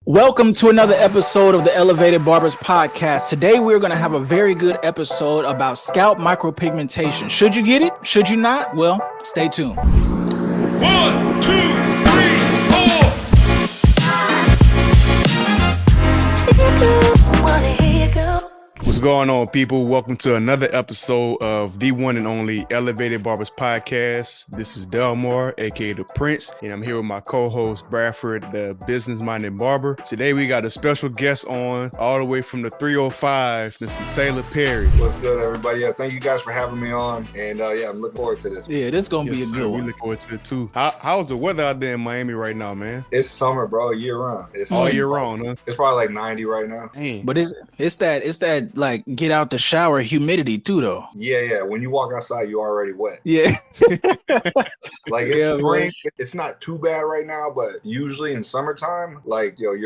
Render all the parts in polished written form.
Welcome to another episode of the Elevated Barbers Podcast. Today we're going to have a very good episode about scalp micropigmentation. Should you get it? Should you not? Well, stay tuned. 1, 2, 3, 4. What's going on, people? Welcome to another episode of the one and only Elevated Barbers Podcast. This is Delmar, aka The Prince, and I'm here with my co-host Bradford, the business-minded barber. Today we got a special guest on, all the way from the 305, Mr. Taylor Perry. What's good, everybody? Yeah, thank you guys for having me on, and I'm looking forward to this. Yeah, this is gonna be a good one. We look forward to it too. How's the weather out there in Miami right now, man? It's summer, bro, year round. It's all year round, huh? It's probably like 90 right now. Dang. But it's that like get out the shower humidity too, though. Yeah. When you walk outside, you're already wet. Yeah. Like it's spring, it's not too bad right now, but usually in summertime, like your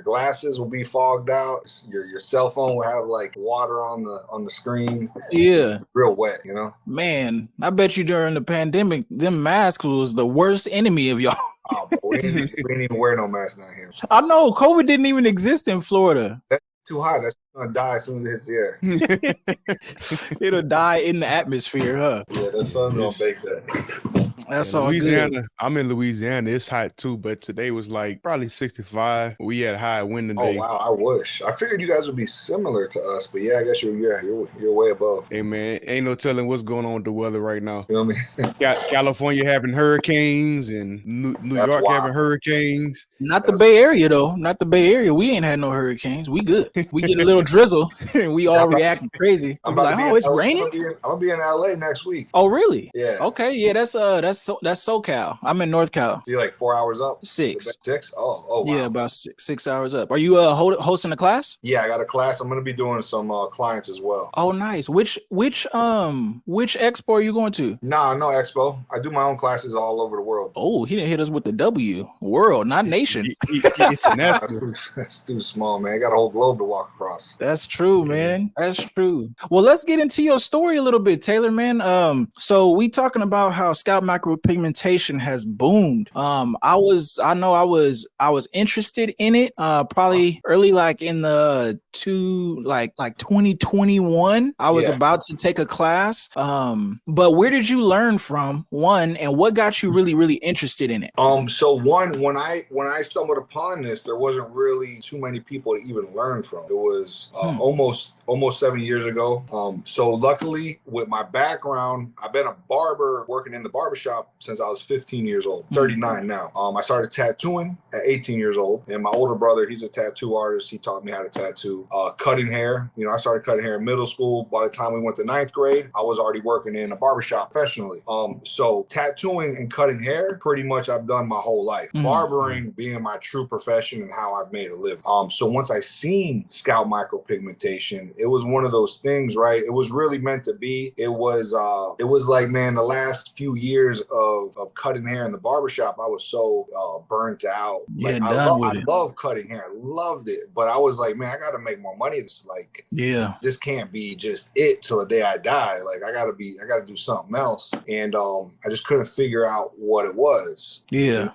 glasses will be fogged out. Your cell phone will have like water on the screen. Yeah. Real wet, you know. Man, I bet you during the pandemic, them masks was the worst enemy of y'all. Oh, bro, we didn't even wear no mask down here. I know COVID didn't even exist in Florida. That's too hot. That's gonna die as soon as it hits the air. It'll die in the atmosphere, huh? Yeah, the sun's gonna bake that. That's in all Louisiana. good. I'm in Louisiana. It's hot too, but today was like probably 65. We had high wind today. Oh wow, I wish. I figured you guys would be similar to us, but yeah, I guess you're way above. Hey man, ain't no telling what's going on with the weather right now. You know what I mean? California having hurricanes and New York wild. having hurricanes. Not the Bay Area though. Not the Bay Area. We ain't had no hurricanes. We good. We get a little drizzle and we all reacting crazy. I'm like, oh, it's raining. I'm gonna be in LA next week. Oh really? Yeah. Okay. Yeah. That's SoCal. I'm in North Cal. You're like 4 hours up. 6. 6? Oh wow. Yeah, about 6 hours up. Are you hosting a class? Yeah, I got a class. I'm gonna be doing some clients as well. Oh, nice. Which expo are you going to? Nah, no expo. I do my own classes all over the world. Oh, he didn't hit us with the W. World, not nation. That's too small, man. I got a whole globe to walk across. That's true, man. That's true. Well, let's get into your story a little bit, Taylor, man. So we talking about how scalp micropigmentation has boomed. I was interested in it probably early, like in the 2021. I was about to take a class. But where did you learn from, one, and what got you really interested in it? So one, when I stumbled upon this, there wasn't really too many people to even learn from. It was almost 7 years ago. So luckily, with my background, I've been a barber working in the barbershop since I was 15 years old, 39 now. I started tattooing at 18 years old, and my older brother, he's a tattoo artist. He taught me how to tattoo. Cutting hair, I started cutting hair in middle school. By the time we went to 9th grade, I was already working in a barbershop professionally. So tattooing and cutting hair, pretty much I've done my whole life. Barbering being my true profession and how I've made a living. So once I seen scalp micropigmentation, it was one of those things, right? It was really meant to be. It was like, man, the last few years of cutting hair in the barbershop, I was so burnt out. Yeah, like, I love cutting hair. I loved it. But I was like, man, I gotta make more money. This this can't be just it till the day I die. Like I gotta do something else. And I just couldn't figure out what it was.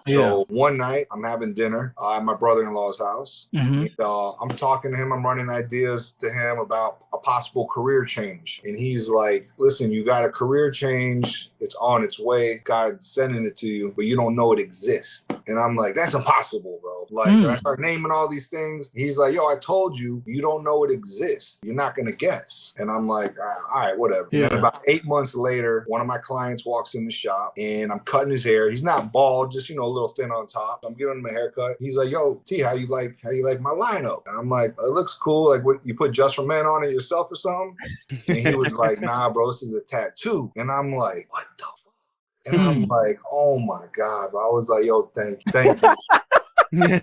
So one night I'm having dinner at my brother-in-law's house. And, I'm talking to him, I'm running ideas to him about a possible career change. And he's like, listen, you got a career change. It's on its way. God's sending it to you, but you don't know it exists. And I'm like, that's impossible, bro. Like, and I start naming all these things. He's like, yo, I told you, you don't know it exists. You're not going to guess. And I'm like, all right, whatever. Yeah. And about 8 months later, one of my clients walks in the shop and I'm cutting his hair. He's not bald, just, a little thin on top. I'm giving him a haircut. He's like, yo, T, how you like my lineup? And I'm like, it looks cool. Like, what, you put Just for Men on it yourself or something? And he was like, nah, bro, this is a tattoo. And I'm like, what the fuck? And I'm like, oh my God, bro. I was like, yo, thank you.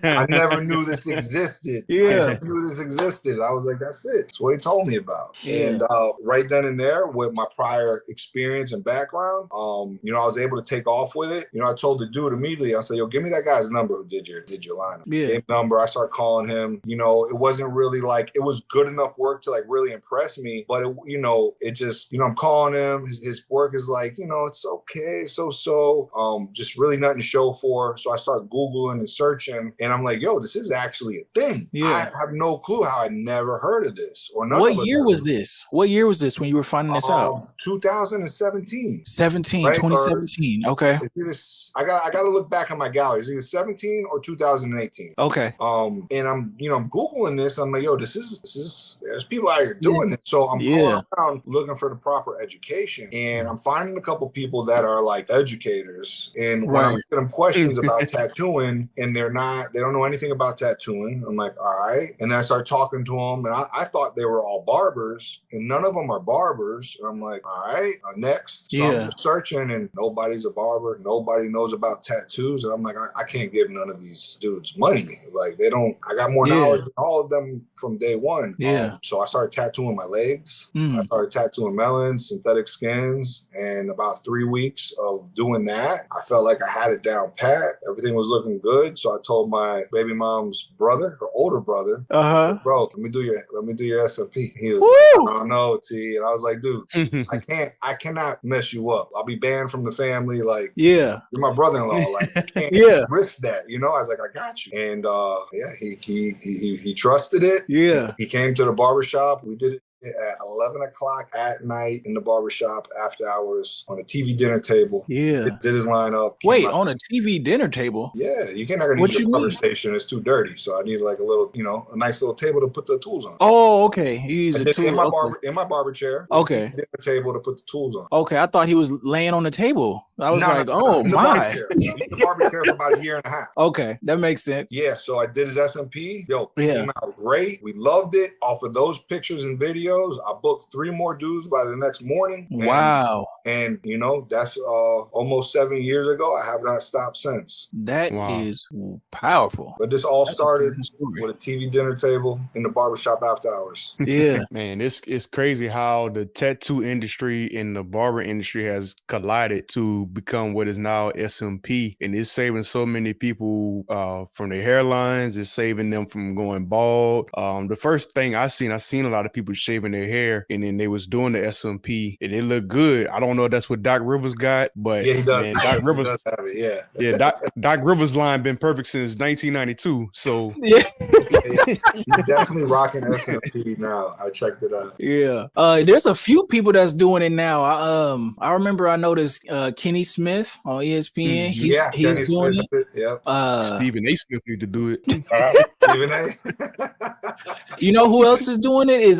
I never knew this existed. I never knew this existed. I was like, that's it. That's what he told me about. And right then and there, with my prior experience and background, I was able to take off with it. I told the dude immediately, I said, yo, give me that guy's number who did your lineup. Gave number. I started calling him. It wasn't really like, it was good enough work to like really impress me, but it just, I'm calling him. His work is like, it's okay. So, just really nothing to show for. So I start Googling and searching him, and I'm like, yo, this is actually a thing. Yeah. I have no clue how I never heard of this. Or none What of us year ever. was this? What year was this when you were finding this out? 2017. 2017. Okay. I gotta look back on my gallery. It's either 17 or 2018. Okay. And I'm Googling this. I'm like, yo, this is there's people out here doing this. So I'm going around looking for the proper education, and I'm finding a couple people that are like educators. And when I'm asking them questions about tattooing, and they don't know anything about tattooing, I'm like, all right. And then I start talking to them, and I thought they were all barbers, and none of them are barbers. And I'm like, all right, next. So I'm just searching, and nobody's a barber. Nobody knows about tattoos. And I'm like, I can't give none of these dudes money. Like, they don't. I got more knowledge than all of them from day one. So I started tattooing my legs. I started tattooing melons, synthetic skins, and about 3 weeks of doing that, I felt like I had it down pat. Everything was looking good. So I told my baby mom's brother, her older brother, bro, let me do your SMP. He was like, oh no, T. And I was like, dude, I cannot mess you up. I'll be banned from the family. Like, you're my brother-in-law. Like, I can't risk that. You know, I was like, I got you. And he trusted it. He came to the barbershop. We did it at 11 o'clock at night in the barbershop after hours on a TV dinner table. Did his lineup. Wait, on a TV dinner table? Yeah, you can't use your barber station. It's too dirty. So I need like a little, a nice little table to put the tools on. Oh, okay. You use a tool in my barber chair. Okay. Dinner table to put the tools on. Okay, I thought he was laying on the table. I was oh my. The barber chair for about a year and a half. Okay, that makes sense. Yeah, so I did his SMP. Came out great. We loved it. Off of those pictures and videos, I booked 3 more dudes by the next morning. Wow. And that's almost 7 years ago. I have not stopped since. That is powerful. But this all started with a TV dinner table in the barbershop after hours. Yeah. Man, it's crazy how the tattoo industry and the barber industry has collided to become what is now SMP, and it's saving so many people from their hairlines. It's saving them from going bald. The first thing I seen a lot of people shaving their hair, and then they was doing the SMP, and it looked good. I don't know if that's what Doc Rivers got, but he does. Man, Doc Rivers does have it, Doc Rivers line been perfect since 1992. So he's definitely rocking SMP now. I checked it out. Yeah, there's a few people that's doing it now. I remember I noticed Kenny Smith on ESPN. He's doing it. Yep. Stephen A. Smith need to do it. Stephen A. You know who else is doing it? Is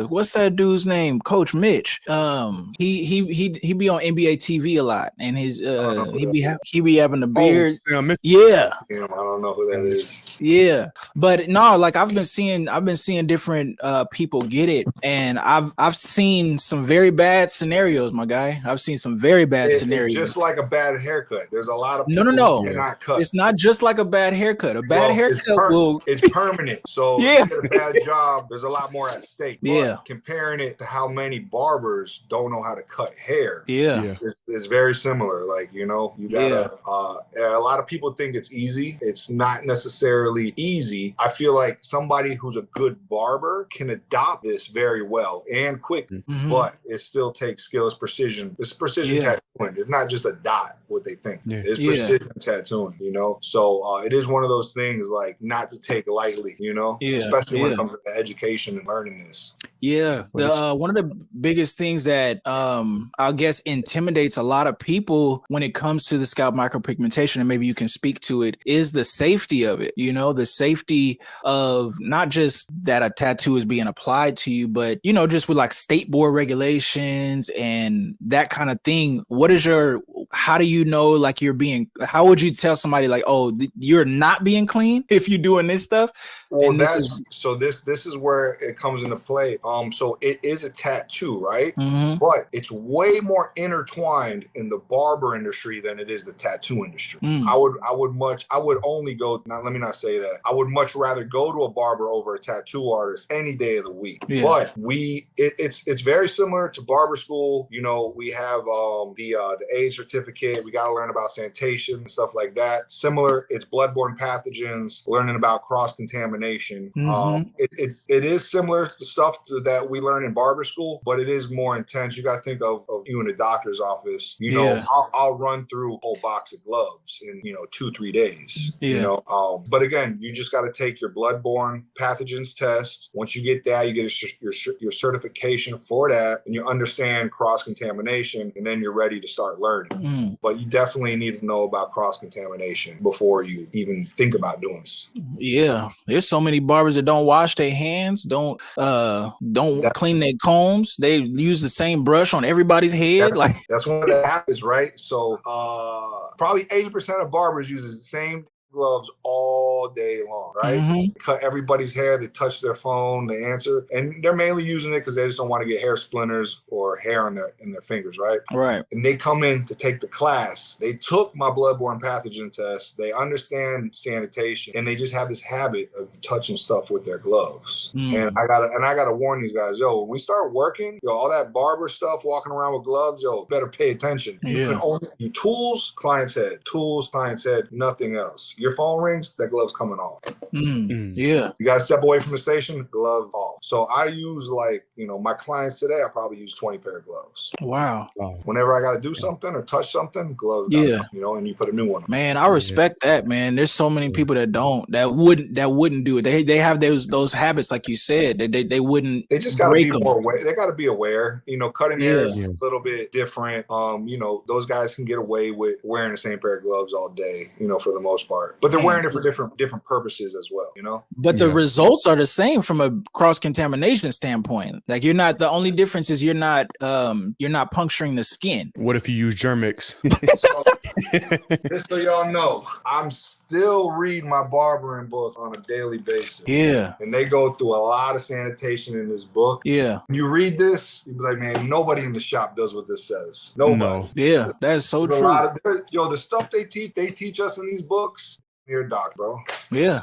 what's that dude's name? Coach Mitch. He be on NBA TV a lot, and his he be having the beard. Yeah. I don't know who that is. Yeah, but no, like I've been seeing different people get it, and I've seen some very bad scenarios, my guy. I've seen some very bad scenarios. Just like a bad haircut. There's a lot of people who cannot cut. It's not just like a bad haircut. A bad haircut it's permanent. So if you get a bad job, there's a lot more at stake. But comparing it to how many barbers don't know how to cut hair, it's very similar. Like, you gotta a lot of people think it's easy. It's not necessarily easy. I feel like somebody who's a good barber can adopt this very well and quick, but it still takes skill. It's precision. It's precision tattooing. It's not just a dot, what they think. It's precision tattooing, So it is one of those things like not to take lightly, especially when it comes to education and learning this. Yeah. One of the biggest things that I guess intimidates a lot of people when it comes to the scalp micropigmentation, and maybe you can speak to it, is the safety of it. The safety of not just that a tattoo is being applied to you, but just with like state board regulations and that kind of thing. How do you know like how would you tell somebody like, oh, you're not being clean if you're doing this stuff? Well, this is where it comes into play. So it is a tattoo, right? But it's way more intertwined in the barber industry than it is the tattoo industry. I would only go. Now, let me not say that. I would much rather go to a barber over a tattoo artist any day of the week. But it's very similar to barber school. We have the age certificate certificate. We got to learn about sanitation and stuff like that. Similar, it's bloodborne pathogens, learning about cross-contamination. It is similar to stuff that we learn in barber school, but it is more intense. You got to think of you in a doctor's office. You know, I'll run through a whole box of gloves in, 2-3 days. But again, you just got to take your bloodborne pathogens test. Once you get that, you get your certification for that, and you understand cross-contamination, and then you're ready to start learning. But you definitely need to know about cross-contamination before you even think about doing this. Yeah, there's so many barbers that don't wash their hands, don't clean their combs. They use the same brush on everybody's head. That's what that happens, right? So probably 80% of barbers use the same gloves all day long, right? They cut everybody's hair, they touch their phone, they answer, and they're mainly using it because they just don't want to get hair splinters or hair in their fingers, right? Right. And they come in to take the class. They took my bloodborne pathogen test. They understand sanitation, and they just have this habit of touching stuff with their gloves. And I gotta warn these guys, when we start working, all that barber stuff, walking around with gloves, better pay attention. You can only do tools, client's head, nothing else. Your phone rings, that glove's coming off. Yeah. You got to step away from the station, glove off. So I use my clients today, I probably use 20 pair of gloves. Wow. Whenever I got to do something or touch something, gloves down, and you put a new one on. Man, I respect that, man. There's so many people that wouldn't do it. They have those habits, like you said, they wouldn't. They just got to be more aware. They got to be aware. Cutting hair is a little bit different. Those guys can get away with wearing the same pair of gloves all day, for the most part. But they're wearing it for different purposes as well, But the results are the same from a cross-contamination standpoint. Like the only difference is you're not puncturing the skin. What if you use Germix? Just so y'all know, I'm still reading my barbering book on a daily basis. Yeah. And they go through a lot of sanitation in this book. Yeah. When you read this, you be like, man, nobody in the shop does what this says. Nobody. No. Yeah, that's so true. The stuff they teach us in these books. You're a doc, bro. Yeah.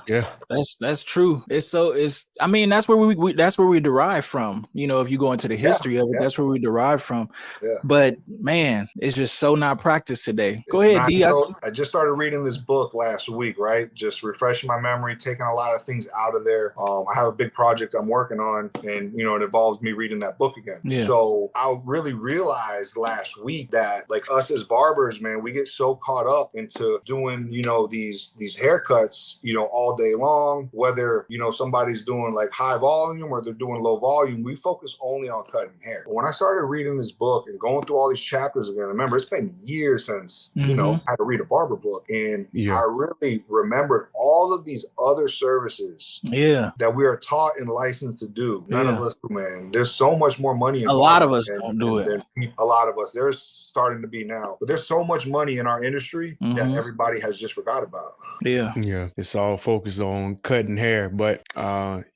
That's true. That's where we derive from. If you go into the history of it, that's where we derive from. Yeah. But man, it's just so not practiced today. Go ahead, D. I just started reading this book last week, right? Just refreshing my memory, taking a lot of things out of there. I have a big project I'm working on, and it involves me reading that book again. Yeah. So I really realized last week that us as barbers, man, we get so caught up into doing, these haircuts, all day long, whether, somebody's doing high volume or they're doing low volume, we focus only on cutting hair. But when I started reading this book and going through all these chapters again, remember, it's been years since, I had to read a barber book. And I really remembered all of these other services that we are taught and licensed to do. None of us do, man. There's so much more money in a lot of us don't do it. A lot of us. There's starting to be now. But there's so much money in our industry that everybody has just forgot about. Yeah. It's all focused on cutting hair, but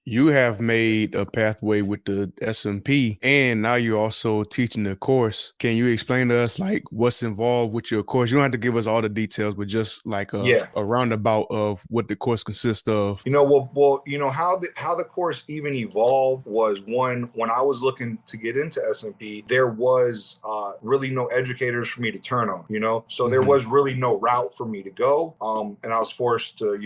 you have made a pathway with the SMP, and now you're also teaching the course. Can you explain to us what's involved with your course? You don't have to give us all the details, but just a roundabout of what the course consists of. How the course even evolved was when I was looking to get into SMP, there was really no educators for me to turn on, so there was really no route for me to go, and I was forced to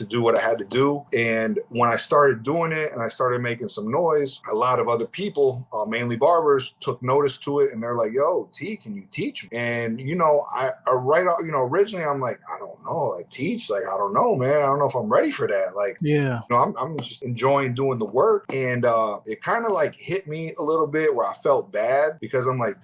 do what I had to do. And when I started doing it and I started making some noise, a lot of other people, mainly barbers, took notice to it, and they're like, yo, T, can you teach me? And originally I'm like, I don't know, teach, I don't know, man, I don't know if I'm ready for that. I'm just enjoying doing the work. And it kind of hit me a little bit where I felt bad, because I'm like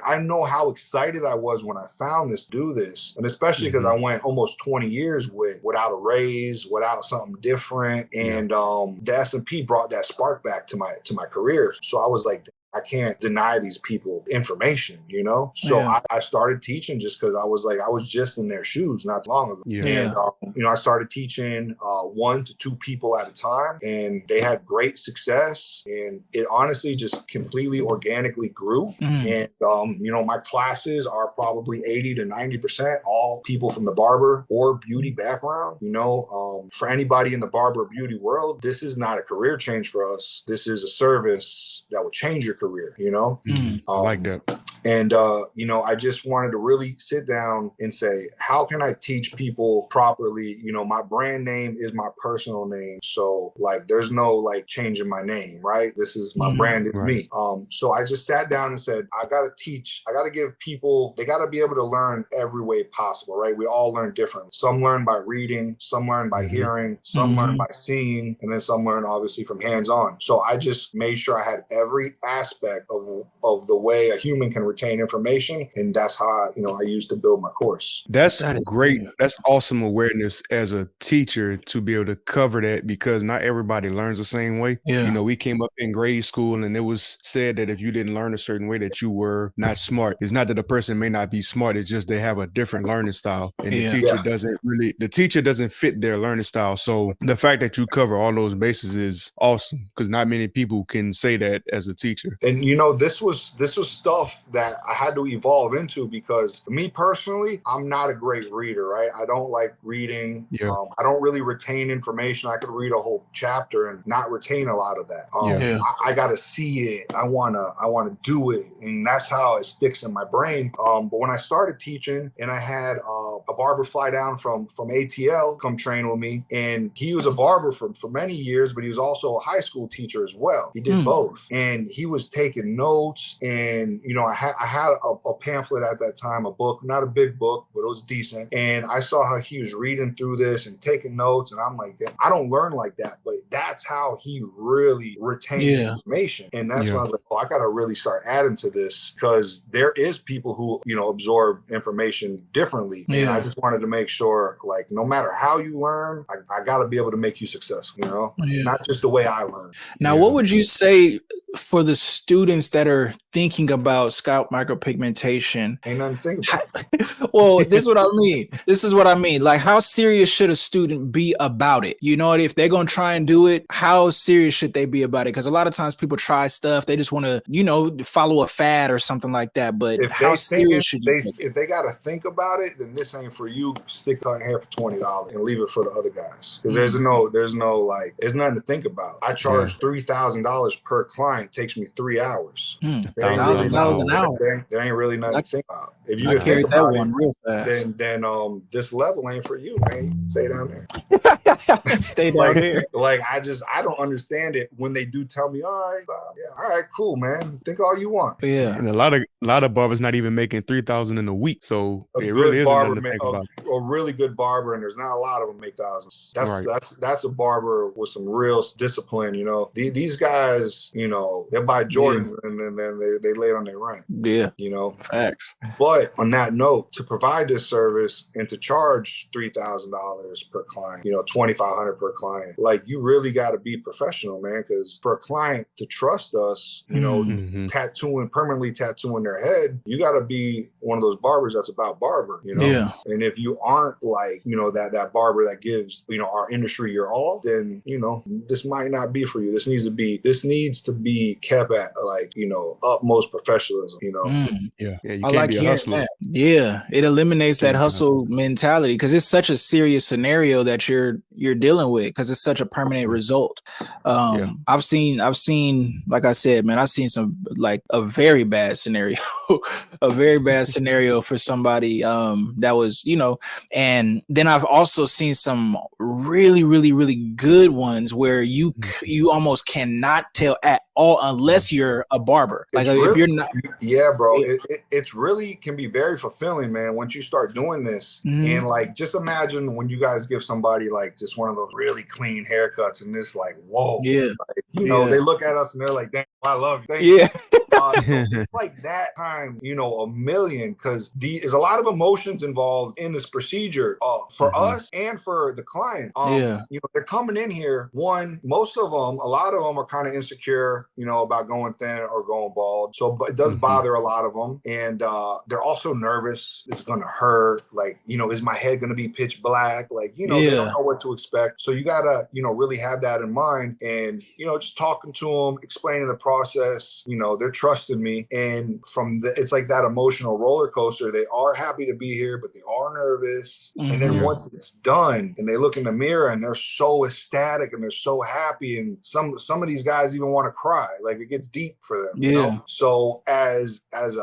I know how excited I was when I found this, do this. And especially because I went almost 20 years without a raise, without something different. And the S&P brought that spark back to my career. So I was like, I can't deny these people information, So I started teaching just because I was just in their shoes not long ago. And, I started teaching 1 to 2 people at a time, and they had great success. And it honestly just completely organically grew. And, my classes are probably 80 to 90% all people from the barber or beauty background. For anybody in the barber beauty world, this is not a career change for us. This is a service that will change your career, I like that. And, you know, I just wanted to really sit down and say, how can I teach people properly? You know, my brand name is my personal name. So like, there's no like changing my name, right? This is my brand, it's me. So I just sat down and said, I got to give people, they got to be able to learn every way possible, right? We all learn differently. Some learn by reading, some learn by hearing, some learn by seeing, and then some learn obviously from hands-on. So I just made sure I had every aspect of the way a human can retain information. And that's how, you know, I used to build my course. That's great. Cool. That's awesome awareness as a teacher to be able to cover that, because not everybody learns the same way. You know, we came up in grade school and it was said that if you didn't learn a certain way that you were not smart. It's not that a person may not be smart. It's just they have a different learning style, and the teacher doesn't fit their learning style. So the fact that you cover all those bases is awesome, because not many people can say that as a teacher. And you know, this was stuff that I had to evolve into, because me personally, I'm not a great reader, right? I don't like reading. I don't really retain information. I could read a whole chapter and not retain a lot of that. I got to see it. I want to do it. And that's how it sticks in my brain. But when I started teaching, and I had a barber fly down from ATL come train with me, and he was a barber for many years, but he was also a high school teacher as well. He did both, and he was taking notes. And you know, I had a pamphlet at that time, a book, not a big book, but it was decent. And I saw how he was reading through this and taking notes, and I'm like, I don't learn like that, but that's how he really retained information. And that's when I was like, oh, I got to really start adding to this, because there is people who, you know, absorb information differently. And I just wanted to make sure, like, no matter how you learn, I got to be able to make you successful, you know, not just the way I learn. Now, what would you say for the students that are thinking about scalp micropigmentation? Ain't nothing to think about. Well, this is what I mean. This is what I mean. Like, how serious should a student be about it? You know, if they're going to try and do it, how serious should they be about it? Because a lot of times people try stuff, they just want to, you know, follow a fad or something like that. But how serious should you if they got to think about it, then this ain't for you. Stick to hair for $20 and leave it for the other guys. Because there's no like, there's nothing to think about. I charge $3,000 per client. It takes me 3 hours. $1,000 an hour. There ain't really nothing to think about. If you carried that one real fast, then this level ain't for you, man. Stay down there. Stay down here. Like I don't understand it when they do tell me, all right, cool, man. Think all you want. And a lot of barbers not even making $3,000 in a week, so it really is nothing to think about. A really good barber, and there's not a lot of them make thousands. That's a barber with some real discipline. You know, these guys, you know, they buy Jordans and then they lay it on their rent. You know, facts. But on that note, to provide this service and to charge $3,000 per client, you know, $2,500 per client, like, you really got to be professional, man. Because for a client to trust us, you know, permanently tattooing their head, you got to be one of those barbers that's about barber, you know. And if you aren't, like, you know, that barber that gives, you know, our industry your all, then, you know, this might not be for you. This needs to be kept at, like, you know, utmost professionalism, you know. You can't be a hustler. It eliminates that hustle mentality, because it's such a serious scenario that you're dealing with, because it's such a permanent result. I've seen, like I said, man, I've seen some, like, a very bad scenario, for somebody that was, you know. And then I've also seen some really, really, really good ones where you almost cannot tell at all unless you're a barber. Like, if you're not, bro, it's really can be very fulfilling, man, once you start doing this. And like, just imagine when you guys give somebody like just one of those really clean haircuts, and it's like, whoa, like, you know, they look at us and they're like, damn, I love you. Thank you. It's like that time, you know, a million, because there's a lot of emotions involved in this procedure for us and for the client. You know, they're coming in here. A lot of them are kind of insecure, you know, about going thin or going bald. So, but it does bother a lot of them. And they're also nervous. It's going to hurt. Like, you know, is my head going to be pitch black? Like, you know, they don't know what to expect. So you got to, you know, really have that in mind, and, you know, just talking to them, explaining the process. You know, they're trusting me, and it's like that emotional roller coaster. They are happy to be here, but they are nervous. And then once it's done, and they look in the mirror and they're so ecstatic and they're so happy, and some of these guys even want to cry. Like, it gets deep for them. You know? So as a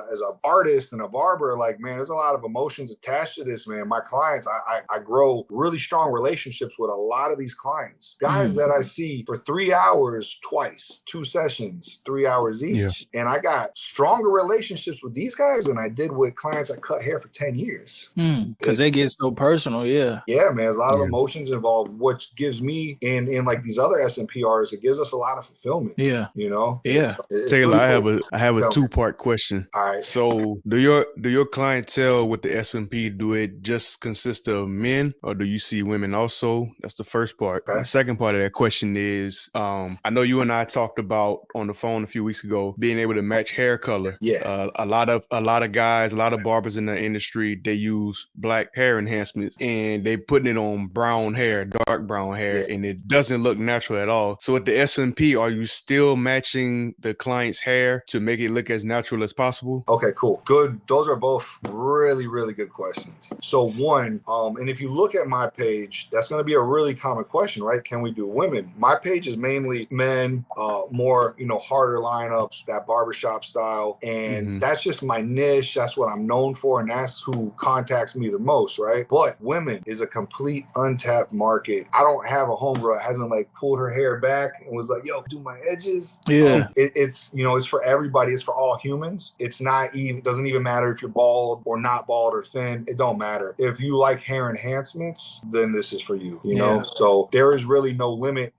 artist and a barber, like, man, there's a lot of emotions attached to this, man. My clients, I grow really strong relationships with a lot of these clients, guys that I see for 3 hours twice, 2 sessions, 3 hours each. And I got stronger relationships with these guys than I did with clients I cut hair for 10 years. Because they get so personal. Yeah, man, there's a lot of emotions involved, which gives me and like these other SMPRs, it gives us a lot of fulfillment. You know? It's Taylor, really I have a 2-part question. All right. So do your clientele with the SMP, do it just consist of men, or do you see women also? That's the first part. Okay. The second part of that question is, I know you and I talked about on the phone a few weeks ago, being able to match hair color. A lot of guys, a lot of barbers in the industry, they use black hair enhancements and they putting it on brown hair, dark brown hair, and it doesn't look natural at all. So with the SMP, are you still matching the client's hair to make it look as natural as possible? Okay, cool. Good. Those are both really, really good questions. So one, and if you look at my page, that's going to be a really common question, right? Can we do women? My page is mainly men, more, harder lineups, that barbershop style. And that's just my niche. That's what I'm known for. And that's who contacts me the most, right? But women is a complete untapped market. I don't have a homegirl that hasn't like pulled her hair back and was like, yo, do my edges. It's for everybody. It's for all humans. It's not even, doesn't even matter if you're bald or not bald or thin. It don't matter. If you like hair enhancements, then this is for you, you know? So there is really no limit.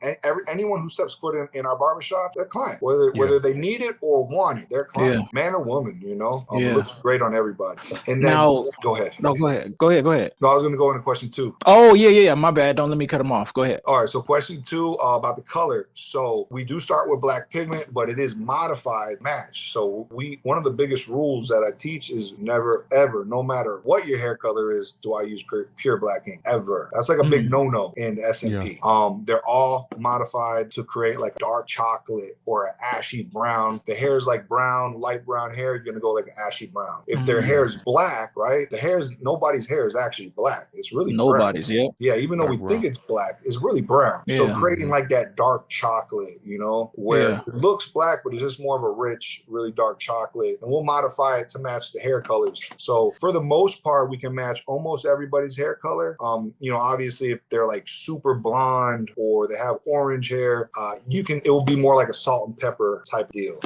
Anyone who steps foot in our barbershop, they're client, whether they need it or want it, they're client, man or woman, It looks great on everybody. And then now, go ahead. No, go ahead. Go ahead. No, I was going to go into question 2. Oh, yeah. My bad. Don't let me cut him off. Go ahead. All right. So question 2 about the color. So we do start with black pigment, but it is modified match. So one of the biggest rules that I teach is never, ever, no matter what your hair color is, do I use pure black ink ever. That's like a big no-no in SMP. They're all modified to create like dark chocolate or an ashy brown. The hair is like brown, light brown hair, you're going to go like an ashy brown. If their hair is black, right? Nobody's hair is actually black. It's really nobody's, brown. Yeah, even though we think it's black, it's really brown. So creating like that dark chocolate, where it looks black, but it's just more of a rich, really dark chocolate. And we'll modify it to match the hair colors. So for the most part, we can match almost everybody's hair color. Obviously if they're like super blonde or they have orange hair, it will be more like a salt and pepper type deal.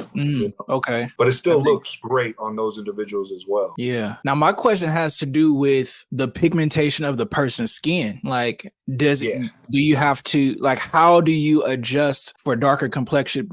Okay. But it still looks great on those individuals as well. Yeah. Now my question has to do with the pigmentation of the person's skin. Like, do you have to, like, how do you adjust for darker complected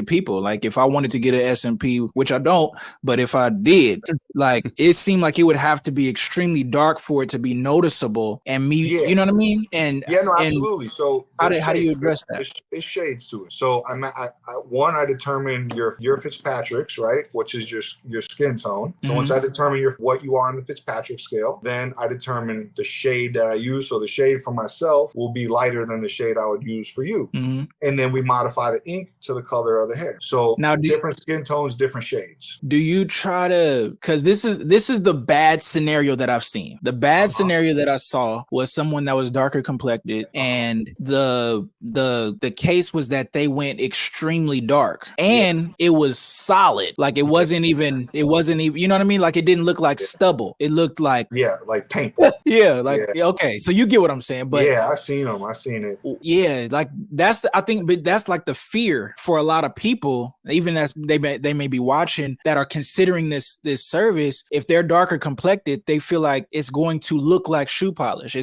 people? Like, if I wanted to get an SMP, which I don't, but if I did, like, it seemed like it would have to be extremely dark for it to be noticeable. And you know what I mean? And absolutely. So how do you address that? It's shades to it. So I determine your Fitzpatrick's, right, which is your skin tone. So once I determine what you are on the Fitzpatrick scale, then I determine the shade that I use. So the shade for myself will be lighter than the shade I would use for you. And then we modify the ink to the color of the hair. So now different skin tones, different shades. Do you try to, because this is the bad scenario that I've seen. The bad scenario that I saw was someone that was darker complected, and the case was that they went extremely dark, and it was solid. Like it wasn't even, you know what I mean? Like it didn't look like stubble. It looked like like paint. Okay, so you get what I'm saying. But I've seen them. I've seen it. Yeah, like but that's like the fear for a lot of people, even as they may be watching, that are considering this service. If they're darker complected, they feel like it's going to look like shoe polish.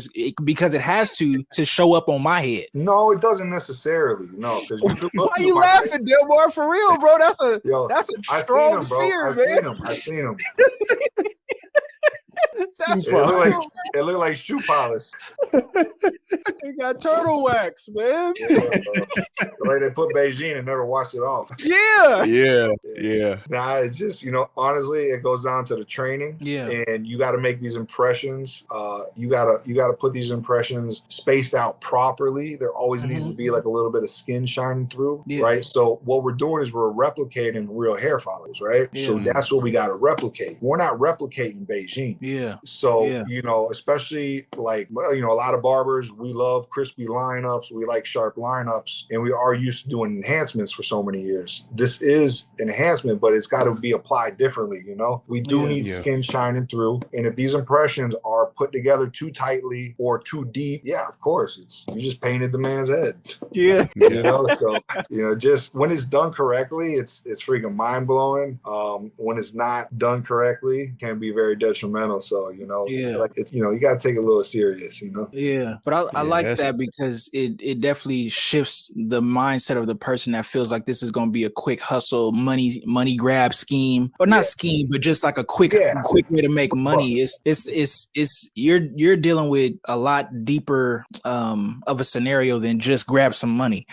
Because it has to show up on my head. No, it doesn't necessarily. No, because why are you laughing, Delmar? For real, bro? That's a strong fear, man. I've seen them. That's It looked like fine. it looked like shoe polish. They got turtle wax, man. Like they put Beijing and never washed it off. Yeah. Yeah. Nah, it's just, honestly, it goes down to the training. Yeah. And you got to make these impressions. You gotta put these impressions spaced out properly. There always needs to be like a little bit of skin shining through, right? So what we're doing is we're replicating real hair follicles, right? Yeah. So that's what we got to replicate. We're not replicating Beijing. Yeah. So, especially like, a lot of barbers, we love crispy lineups. We like sharp lineups, and we are used to doing enhancements for so many years. This is enhancement, but it's got to be applied differently. We do need skin shining through. And if these impressions are put together too tightly or too deep, of course, you just painted the man's head. Yeah. So, just when it's done correctly, it's freaking mind blowing. When it's not done correctly, it can be very detrimental. So, like it's, you got to take it a little serious, Yeah. But I like that because it definitely shifts the mindset of the person that feels like this is going to be a quick hustle, money grab scheme, or not scheme, but just like a quick way to make money. It's you're dealing with a lot deeper of a scenario than just grab some money.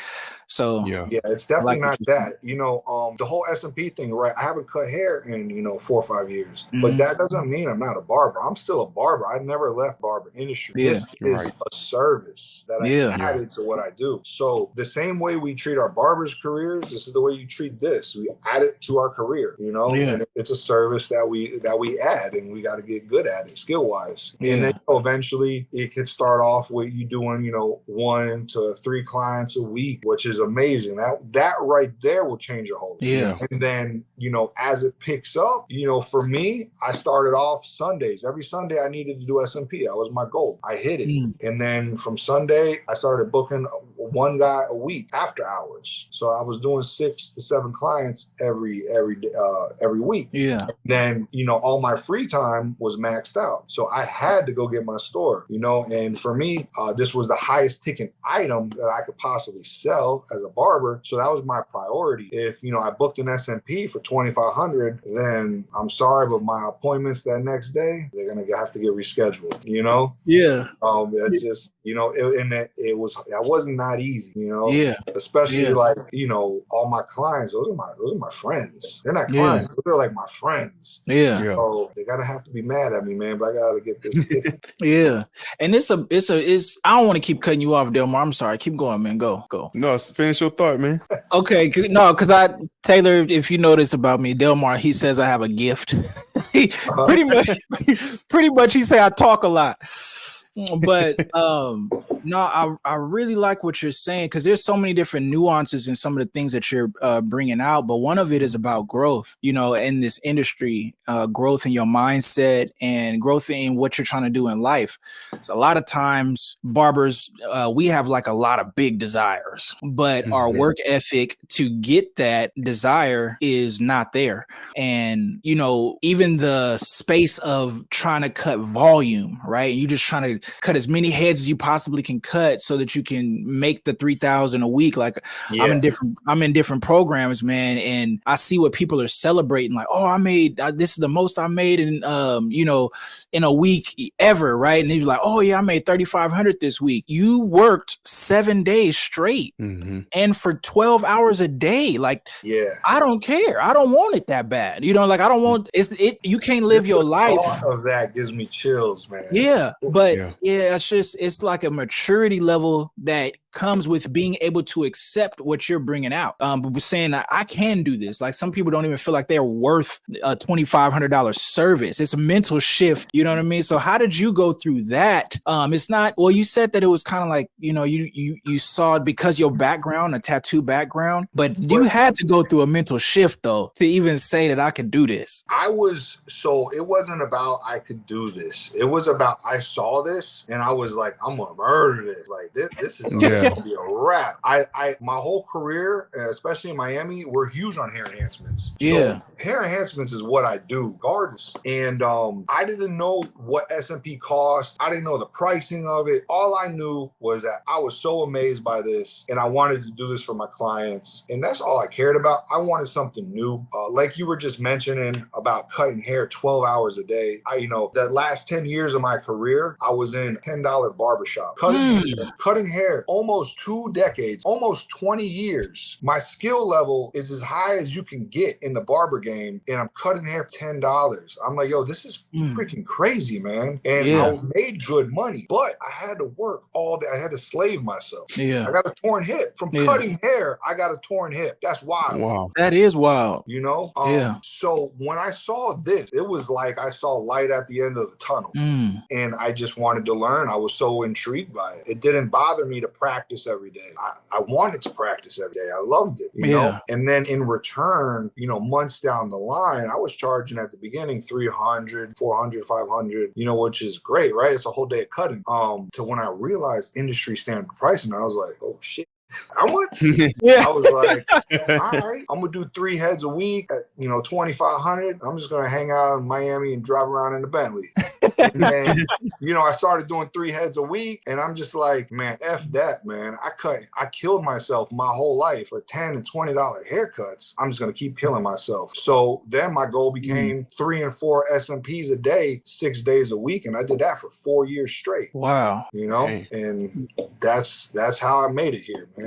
So it's definitely not that. The whole S&P thing, right? I haven't cut hair in 4 or 5 years, but that doesn't mean I'm not a barber. I'm still a barber. I never left barber industry. This is a service that I added to what I do. So the same way we treat our barbers' careers, this is the way you treat this. We add it to our career, and it's a service that we add, and we got to get good at it skill wise. And then eventually it could start off with you doing 1 to 3 clients a week, which is amazing. That right there will change your whole life. And then as it picks up, for me, I started off Sundays. Every Sunday I needed to do SMP. That was my goal. I hit it. And then from Sunday I started booking 1 guy a week after hours. So I was doing 6 to 7 clients every week. And then all my free time was maxed out, so I had to go get my store. And for me, this was the highest ticket item that I could possibly sell as a barber, so that was my priority. If I booked an SMP for $2,500, then I'm sorry, but my appointments that next day, they're gonna have to get rescheduled. That's just that wasn't not easy. Especially like all my clients, those are my friends. They're not clients, but they're like my friends. So they gotta have to be mad at me, man, but I gotta get this ticket. And it's I don't want to keep cutting you off, Delmar. I'm sorry. Keep going, man. Go. No, finish your thought, man. Okay, no, because Taylor, if you know this about me, Delmar, he says I have a gift. Pretty much he say I talk a lot. But no, I really like what you're saying, because there's so many different nuances in some of the things that you're bringing out. But one of it is about growth, in this industry, growth in your mindset and growth in what you're trying to do in life. So a lot of times barbers, we have like a lot of big desires, but our work ethic to get that desire is not there. And, even the space of trying to cut volume, right? You just trying to cut as many heads as you possibly can cut so that you can make the 3,000 a week. Like I'm in different programs, man. And I see what people are celebrating. Like, oh, this is the most I made in a week ever. Right. And they're like, oh yeah, I made 3,500 this week. You worked 7 days straight and for 12 hours a day. Like, I don't care. I don't want it that bad. Like, I don't want you can't live your life. All of that gives me chills, man. It's like a maturity level that comes with being able to accept what you're bringing out. But we're saying that I can do this. Like, some people don't even feel like they're worth a $2,500 service. It's a mental shift. You know what I mean? So how did you go through that? It's not, well, you said that it was kind of like, you saw it because your background, a tattoo background, but you had to go through a mental shift though, to even say that I could do this. It wasn't about I could do this. It was about I saw this and I was like, I'm gonna murder this. Like this is Yeah. gonna be a wrap. My whole career, especially in Miami, we're huge on hair enhancements. Yeah. So hair enhancements is what I do, regardless. And I didn't know what SMP cost. I didn't know the pricing of it. All I knew was that I was so amazed by this, and I wanted to do this for my clients. And that's all I cared about. I wanted something new. Like you were just mentioning about cutting hair 12 hours a day. The last 10 years of my career, I was in a $10 barbershop cutting hair almost 2 decades, almost 20 years. My skill level is as high as you can get in the barber game, and I'm cutting hair for $10. I'm like, yo, this is freaking crazy, man. And I made good money, but I had to work all day. I had to slave myself. Yeah. I got a torn hip from cutting hair. I got a torn hip. That's wild. Wow. That is wild. So when I saw this, it was like I saw light at the end of the tunnel, and I just wanted to learn. I was so intrigued by it. It didn't bother me to practice every day. I wanted to practice every day. I loved it, you know? And then in return, months down the line, I was charging at the beginning 300, 400, 500, which is great, right? It's a whole day of cutting. To when I realized industry standard pricing, I was like, oh shit. How much? I was like, all right, I'm gonna do 3 heads a week at 2,500. I'm just gonna hang out in Miami and drive around in the Bentley. And then, I started doing 3 heads a week, and I'm just like, man, F that, man. I killed myself my whole life for $10 and $20 haircuts. I'm just gonna keep killing myself. So then my goal became 3 and 4 SMPs a day, 6 days a week, and I did that for 4 years straight. Wow. And that's how I made it here, man.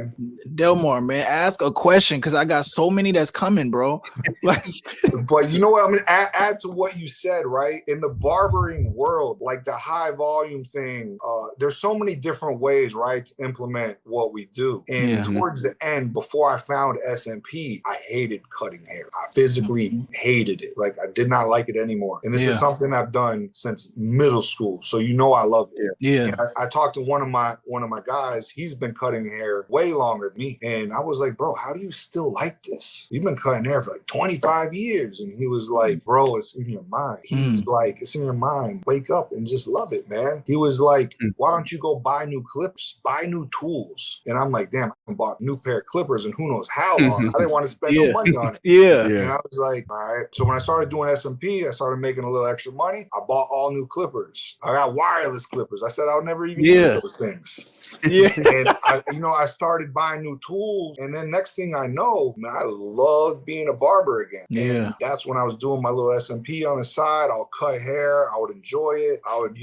Delmar, man, ask a question because I got so many that's coming, bro. But you know what? I'm gonna add to what you said, right? In the barbering world, like the high volume thing, there's so many different ways, right, to implement what we do. And towards the end, before I found SMP, I hated cutting hair. I physically hated it. Like I did not like it anymore. And this is something I've done since middle school. So I love it. And I talked to one of my guys. He's been cutting hair way longer than me. And I was like, bro, how do you still like this? You've been cutting hair for like 25 years. And he was like, bro, it's in your mind. He's like, it's in your mind. Wake up and just love it, man. He was like, why don't you go buy new clips, buy new tools? And I'm like, damn, I bought a new pair of clippers and who knows how long. I didn't want to spend no money on it. And I was like, all right. So when I started doing SMP, I started making a little extra money. I bought all new clippers. I got wireless clippers. I said I would never even use those things. And I started buying new tools, and then next thing I know, man, I love being a barber again. And that's when I was doing my little SMP on the side. I'll cut hair. I would enjoy it. I would,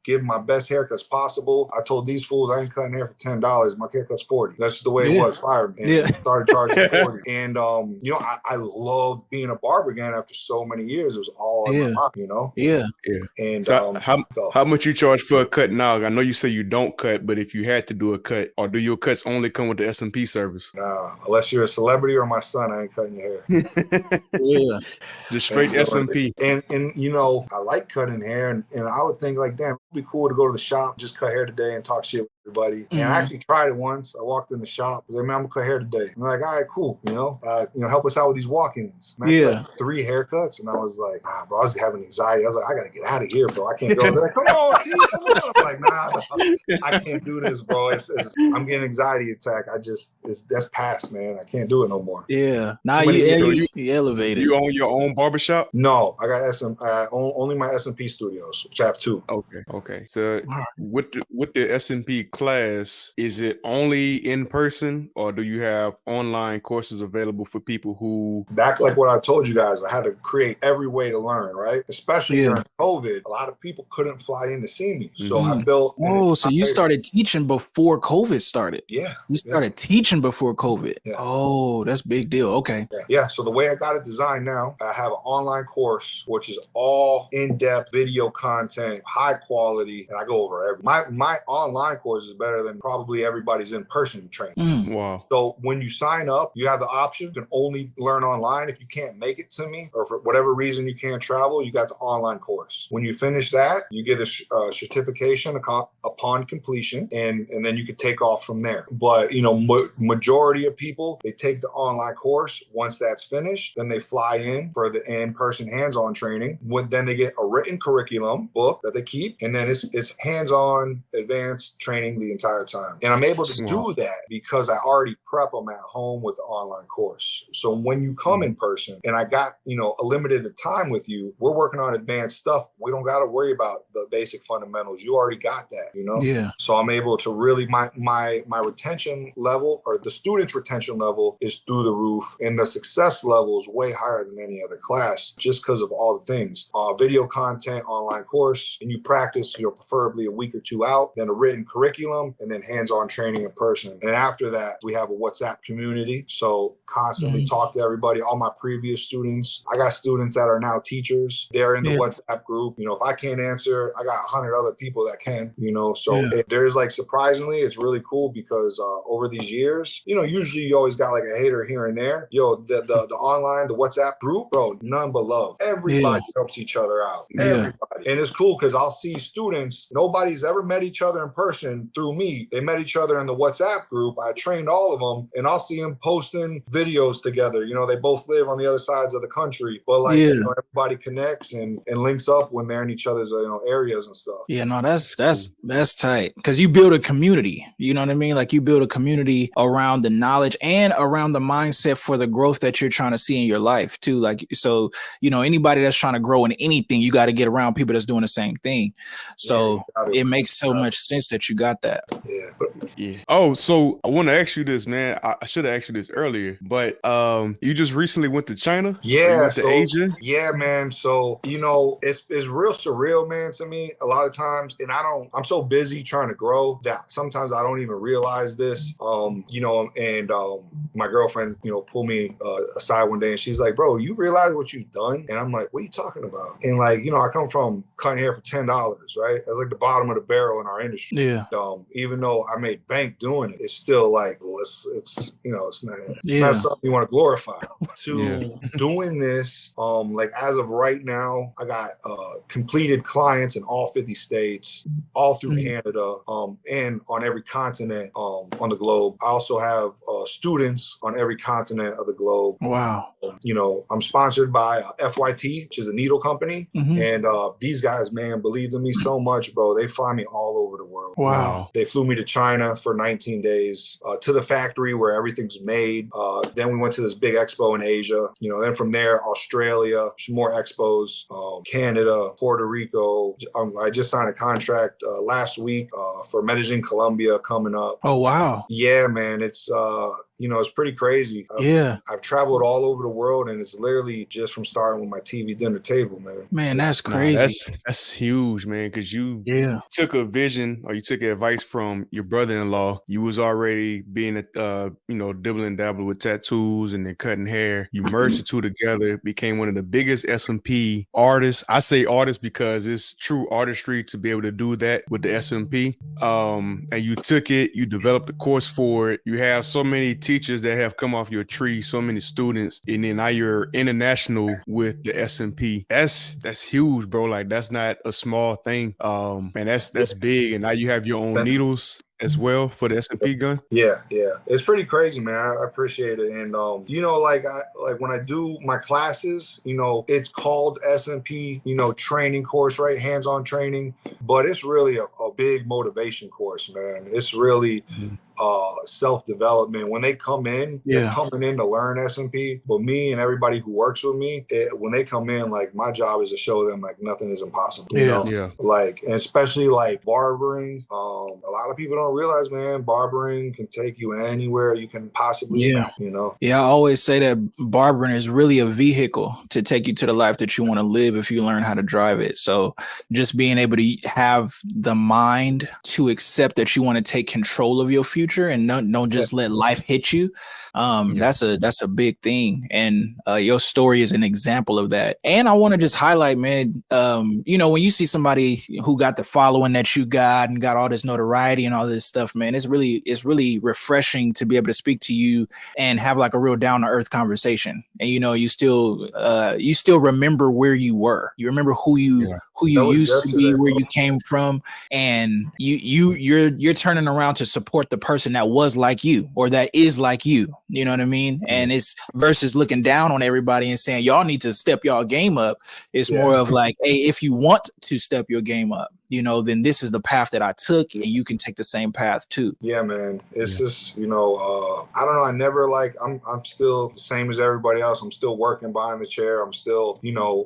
give my best haircuts possible. I told these fools I ain't cutting hair for $10. My haircut's $40. That's just the way it was. Fired. And started charging 40. And I loved being a barber again after so many years. It was all in my mind, And so how much you charge for a cut now? I know you say you don't cut, but if you had to do a cut, or do your cuts only come with the SMP service? Nah, unless you're a celebrity or my son, I ain't cutting your hair. Just straight SMP. And I like cutting hair, and I would think like, damn, it'd be cool to go to the shop, just cut hair today and talk shit with everybody. And I actually tried it once. I walked in the shop. I was like, man, I'm gonna cut hair today. And they're like, all right, cool. Help us out with these walk-ins. And I cut 3 haircuts, and I was like, nah, bro, I was having anxiety. I was like, I gotta get out of here, bro. I can't go. They're like, come on, T, come on. I'm like, nah, I can't do this, bro. I'm getting anxiety attack. That's past, man. I can't do it no more. Now you elevated. You own your own barbershop? No, I got only my SMP studios, which I have 2. Okay. So with the SMP class, is it only in person, or do you have online courses available for people who... Back like what I told you guys, I had to create every way to learn, right? Especially during COVID, a lot of people couldn't fly in to see me. So I built... so you started teaching before COVID started? Yeah. You started teaching before COVID? Yeah. Oh, that's a big deal. Okay. Yeah. So the way I got it designed now, I have an online course, which is all in-depth video content, high quality, and I go over everything. My online course is better than probably everybody's in-person training. Wow. So when you sign up, you have the option. You can only learn online. If you can't make it to me, or for whatever reason you can't travel, you got the online course. When you finish that, you get a certification upon completion, and then you can take off from there. But majority of people, they take the online course. Once that's finished, then they fly in for the in-person hands-on training. Then they get a written curriculum book that they keep, and then it's hands-on advanced training trained the entire time. And I'm able to do that because I already prep them at home with the online course. So when you come in person and I got, a limited time with you, we're working on advanced stuff. We don't got to worry about the basic fundamentals. You already got that, Yeah. So I'm able to really, my retention level, or the student's retention level, is through the roof. And the success level is way higher than any other class just because of all the things. Video content, online course, and you practice, preferably a week or two out, then a written curriculum, and then hands-on training in person. And after that, we have a WhatsApp community. So constantly talk to everybody, all my previous students. I got students that are now teachers. They're in the WhatsApp group. If I can't answer, I got 100 other people that can, so there's surprisingly, it's really cool because over these years, usually you always got like a hater here and there. The online, the WhatsApp group, bro, none but love. Everybody helps each other out. Everybody. And it's cool because I'll see students, nobody's ever met each other in person through me. They met each other in the WhatsApp group. I trained all of them, and I'll see them posting videos together. They both live on the other sides of the country, but everybody connects and links up when they're in each other's areas and stuff. Yeah, no, that's tight because you build a community. You know what I mean? Like you build a community around the knowledge and around the mindset for the growth that you're trying to see in your life too. Like, so, anybody that's trying to grow in anything, you got to get around people that's doing the same thing. So it makes so much sense that you got that. Yeah. Oh, so I want to ask you this, man. I should have asked you this earlier, but you just recently went to China? Yeah. Went to Asia? Yeah, man. So, it's real surreal, man, to me a lot of times. And I'm so busy trying to grow that sometimes I don't even realize this. My girlfriend, pulled me aside one day and she's like, bro, you realize what you've done? And I'm like, what are you talking about? And I come from cutting hair for $10, right? That's like the bottom of the barrel in our industry. Yeah. Even though I made bank doing it, it's still like, well, it's not something you want to glorify. Doing this, as of right now, I got completed clients in all 50 states, all through Canada, and on every continent on the globe. I also have students on every continent of the globe. Wow. I'm sponsored by FYT, which is a needle company. And these guys, man, believed in me so much, bro. They fly me all over the world. Wow. They flew me to China for 19 days to the factory where everything's made. Then we went to this big expo in Asia. Then from there, Australia, more expos, Canada, Puerto Rico. I just signed a contract last week for Medellin, Colombia coming up. Oh, wow. Yeah, man. It's it's pretty crazy. I've traveled all over the world, and it's literally just from starting with my TV dinner table, man. Man, that's crazy. That's huge, man, because you took a vision or you took advice from your brother-in-law. You was already being dibble and dabble with tattoos and then cutting hair. You merged the two together, became one of the biggest S&P artists. I say artists because it's true artistry to be able to do that with the S&P. And you took it, you developed a course for it. You have so many teachers that have come off your tree, so many students, and then now you're international with the S&P. That's huge, bro. Like that's not a small thing. Man, that's big. And now you have your own needles as well for the S&P gun. Yeah. It's pretty crazy, man. I appreciate it. And when I do my classes, it's called S&P, training course, right? Hands-on training, but it's really a big motivation course, man. It's really self-development. When they come in, they're coming in to learn S&P, but me and everybody who works with me, when they come in, like my job is to show them like nothing is impossible. And especially like barbering. A lot of people don't realize, man, barbering can take you anywhere you can possibly imagine, I always say that barbering is really a vehicle to take you to the life that you want to live if you learn how to drive it. So just being able to have the mind to accept that you want to take control of your future and don't just let life hit you. That's a big thing. And your story is an example of that. And I want to just highlight, man, when you see somebody who got the following that you got and got all this notoriety and all this stuff, man, it's really refreshing to be able to speak to you and have like a real down to earth conversation. And, you still remember where you were. You remember who you used to be, where you came from, and you're turning around to support the person that was like you or that is like you. You know what I mean? And it's versus looking down on everybody and saying y'all need to step y'all game up. It's more of like, hey, if you want to step your game up, then this is the path that I took, and you can take the same path too. Yeah, man. It's just, I don't know. I never I'm still the same as everybody else. I'm still working behind the chair. I'm still,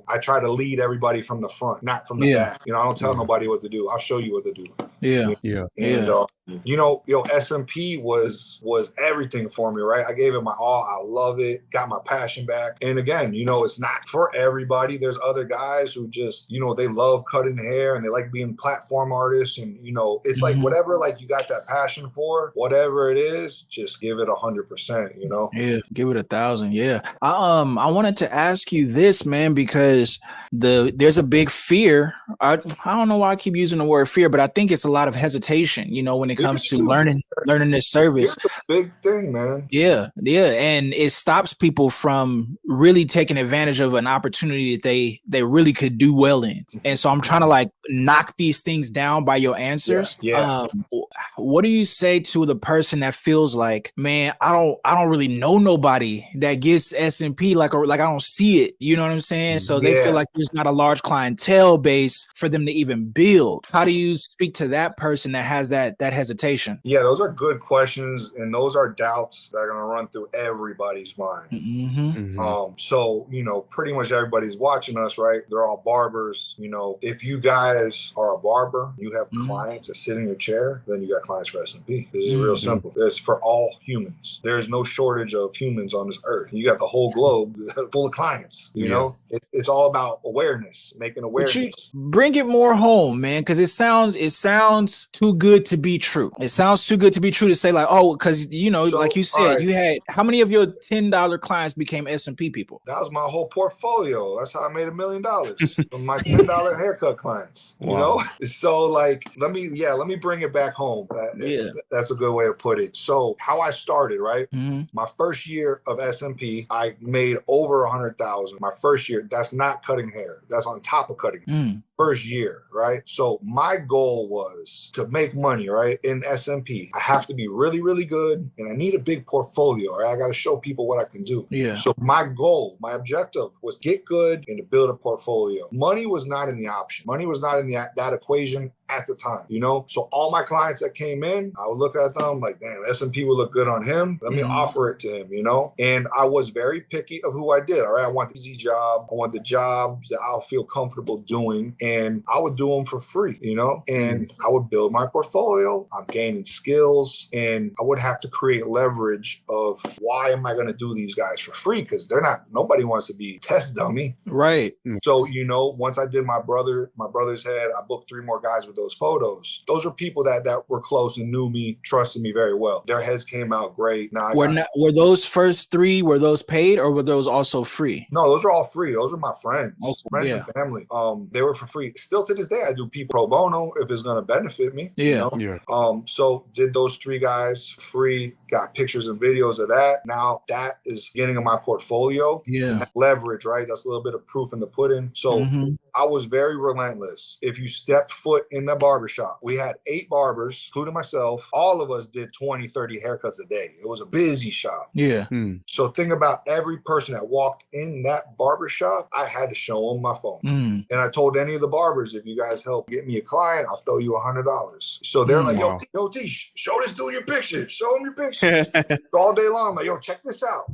I try to lead everybody from the front, not from the back. I don't tell nobody what to do. I'll show you what to do. Yeah. And, SMP was everything for me, right? I gave it my all. I love it. Got my passion back. And again, it's not for everybody. There's other guys who just, they love cutting hair and they like being platform artists. And, it's like whatever, you got that passion for, whatever it is, just give it 100%, Yeah, give it 1,000. Yeah. I wanted to ask you this, man, because there's a big fear. I don't know why I keep using the word fear, but I think it's a lot of hesitation, when it comes to learning this service. It's a big thing, man. Yeah. And it stops people from really taking advantage of an opportunity that they really could do well in. And so I'm trying to knock these things down by your answers. Yeah. What do you say to the person that feels like, man, I don't really know nobody that gets SMP, like I don't see it, you know what I'm saying? So they feel like there's not a large clientele base for them to even build. How do you speak to that person that has that hesitation? Yeah, those are good questions, and those are doubts that are going to run through everybody's mind. So, pretty much everybody's watching us, right? They're all barbers. If you guys are a barber, you have clients that sit in your chair, then you got clients for SMP. This is real simple. It's for all humans. There's no shortage of humans on this earth. You got the whole globe full of clients. You know, it's all about awareness, making awareness. Bring it more home, man, because it sounds too good to be true. It sounds too good to be true to say because like you said, you had how many of your $10 clients became SMP people? That was my whole portfolio. That's how I made $1 million from my $10 haircut clients. Wow. So let me bring it back home. That's a good way to put it. So how I started, right? My first year of SMP, I made over 100,000. My first year, that's not cutting hair. That's on top of cutting. First year, right? So my goal was to make money, right? In SMP, I have to be really, really good, and I need a big portfolio, right? I got to show people what I can do. Yeah. So my goal, my objective was get good and to build a portfolio. Money was not in the option. Money was not in that equation at the time, So all my clients that came in, I would look at them like, damn, SMP would look good on him. Let me offer it to him, And I was very picky of who I did, all right? I want the easy job. I want the jobs that I'll feel comfortable doing. And I would do them for free, And I would build my portfolio. I'm gaining skills. And I would have to create leverage of why am I going to do these guys for free? Because nobody wants to be test dummy. Right. So, once I did my brother's head, I booked 3 more guys with those photos. Those are people that were close and knew me, trusted me very well. Their heads came out great. Were those first 3, were those paid or were those also free? No, those are all free. Those are my friends. Okay, friends and family. They were for free. Still to this day, I do people pro bono if it's going to benefit me. So did those 3 guys free, got pictures and videos of that. Now that is getting in my portfolio. Yeah. Leverage, right? That's a little bit of proof in the pudding. So I was very relentless. If you stepped foot in the barbershop, we had 8 barbers, including myself. All of us did 20, 30 haircuts a day. It was a busy shop. Yeah. So think about every person that walked in that barbershop, I had to show them my phone. And I told any of the barbers, if you guys help get me a client, I'll throw you $100. So they're like, yo, T, show this dude your pictures. Show him your pictures. All day long. I'm like, yo, check this out.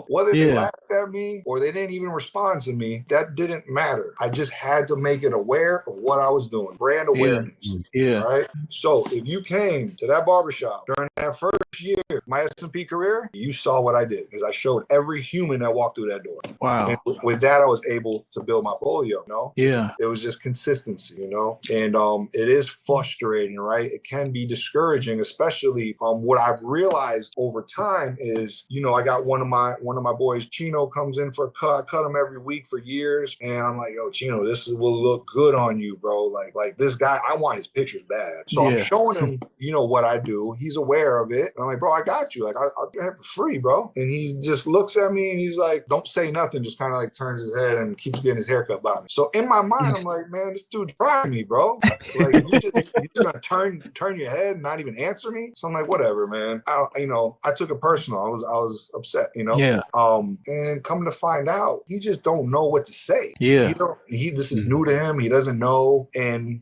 Whether they laughed at me or they didn't even respond to me, that didn't matter. I just had to make it aware of what I was doing. Brand awareness. Yeah. Right. So if you came to that barbershop during that first year, my SMP career, you saw what I did because I showed every human that walked through that door. Wow. And with that, I was able to build my portfolio. Yeah. It was just consistency, and it is frustrating, right? It can be discouraging, especially what I've realized over time is, I got one of my boys, Chino, comes in for a cut. I cut him every week for years. And I'm like, yo, Chino, this will look good on you, bro. Like this guy, I want his pictures bad. So I'm showing him, what I do. He's aware of it. And I'm like, bro, I got you. Like, I'll get it for free, bro. And he just looks at me and he's like, don't say nothing. Just kind of like turns his head and keeps getting his haircut by me. So in my mind, I'm like, man, this dude's driving me, bro. Like, you just gonna turn your head and not even answer me. So I'm like, whatever, man. I took it personal. I was upset, Yeah. And coming to find out, he just don't know what to say. Yeah. This is new to him. He doesn't know. And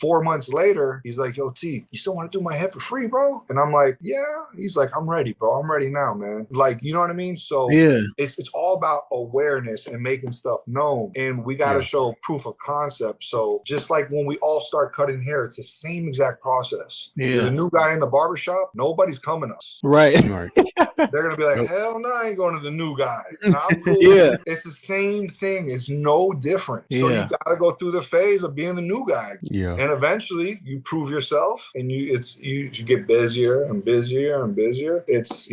4 months later, he's like, yo, T, you still want to do my head for free, bro? And I'm like, yeah. He's like, I'm ready, bro. I'm ready now, man. Like, you know what I mean? So yeah, it's all about awareness and making stuff known. And we got to show proof of concept. So just like when we all start cutting hair, it's the same exact process. Yeah. The new guy in the barbershop, nobody's coming to us. Right. They're going to be like, hell no, I ain't going to the new guy. I'm cool. Yeah. It's the same thing. It's no different. So Yeah. you got to go through the phase of being the new guy. Yeah. And eventually you prove yourself and you get busier and busier and busier. It's,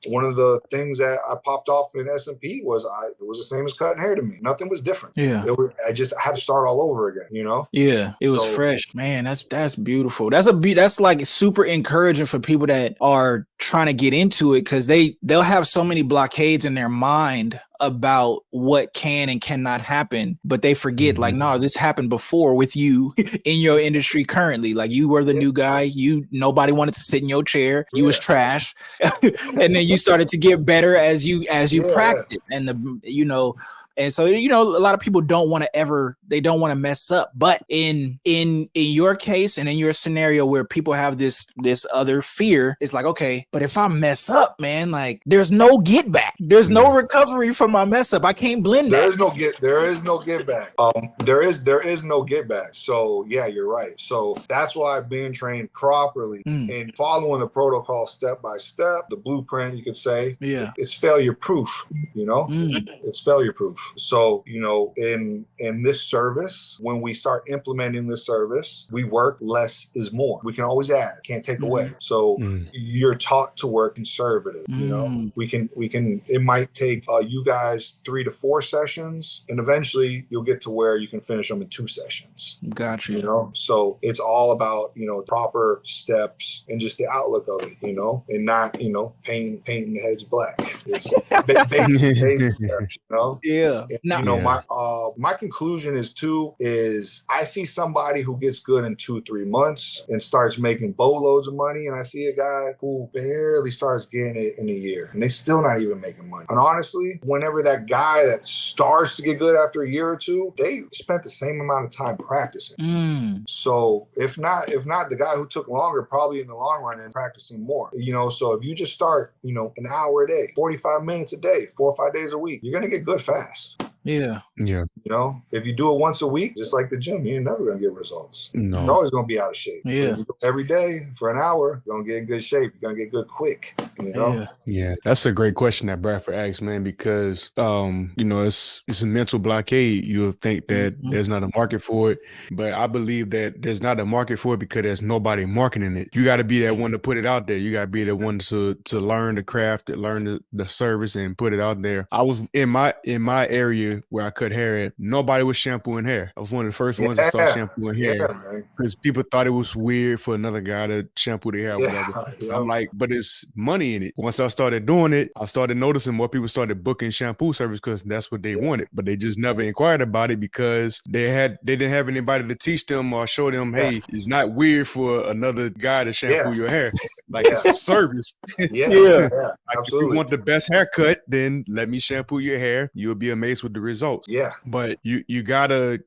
one of the things that I popped off in S&P was it was the same as cutting hair to me. Nothing was different. Yeah. I had to start all over again, Yeah. It was fresh, man. That's beautiful. That's like super encouraging for people that are trying to get into it, because they'll have so many blockades in their mind about what can and cannot happen, but they forget like, no, this happened before with you in your industry currently. Like, you were the new guy, nobody wanted to sit in your chair, you was trash. And then you started to get better as you practice, and and so a lot of people don't want to mess up. But in your case and in your scenario where people have this other fear, it's like, okay, but if I mess up, man, like, there's no get back, there's no recovery from my mess up. I can't blend that. There is no get back. There is no get back. So yeah, you're right. So that's why being trained properly and following the protocol step by step, the blueprint, you could say, it's failure proof. It's failure proof. So in this service, when we start implementing this service, we work less is more. We can always add, can't take away. So you're taught to work conservative. We can. It might take you guys 3 to 4 sessions, and eventually you'll get to where you can finish them in 2 sessions. Gotcha. So it's all about proper steps and just the outlook of it, and not painting the heads black. It's basic steps, Yeah. And, my conclusion is I see somebody who gets good in 2-3 months and starts making boatloads of money, and I see a guy who barely starts getting it in a year, and they still not even making money. And honestly, whenever that guy that starts to get good after a year or two, they spent the same amount of time practicing. So if not the guy who took longer, probably in the long run and practicing more. So if you just start, an hour a day, 45 minutes a day, 4 or 5 days a week, you're gonna get good fast. Yeah. Yeah. If you do it once a week, just like the gym, you're never going to get results. No. You're always going to be out of shape. Yeah. Every day for an hour, you're going to get in good shape. You're going to get good quick. Yeah. That's a great question that Bradford asked, man, because, it's a mental blockade. You'll think that there's not a market for it, but I believe that there's not a market for it because there's nobody marketing it. You got to be that one to put it out there. You got to be the one to learn the craft, learn the service and put it out there. I was in my area where I cut hair at, nobody was shampooing hair. I was one of the first ones to start shampooing hair because people thought it was weird for another guy to shampoo their hair or whatever. I'm like, but it's money in it. Once I started doing it, I started noticing more people started booking shampoo service because that's what they wanted, but they just never inquired about it because they didn't have anybody to teach them or show them, hey, it's not weird for another guy to shampoo your hair. Like, it's a service. Absolutely. If you want the best haircut, then let me shampoo your hair. You'll be amazed with the results. Yeah. But you gotta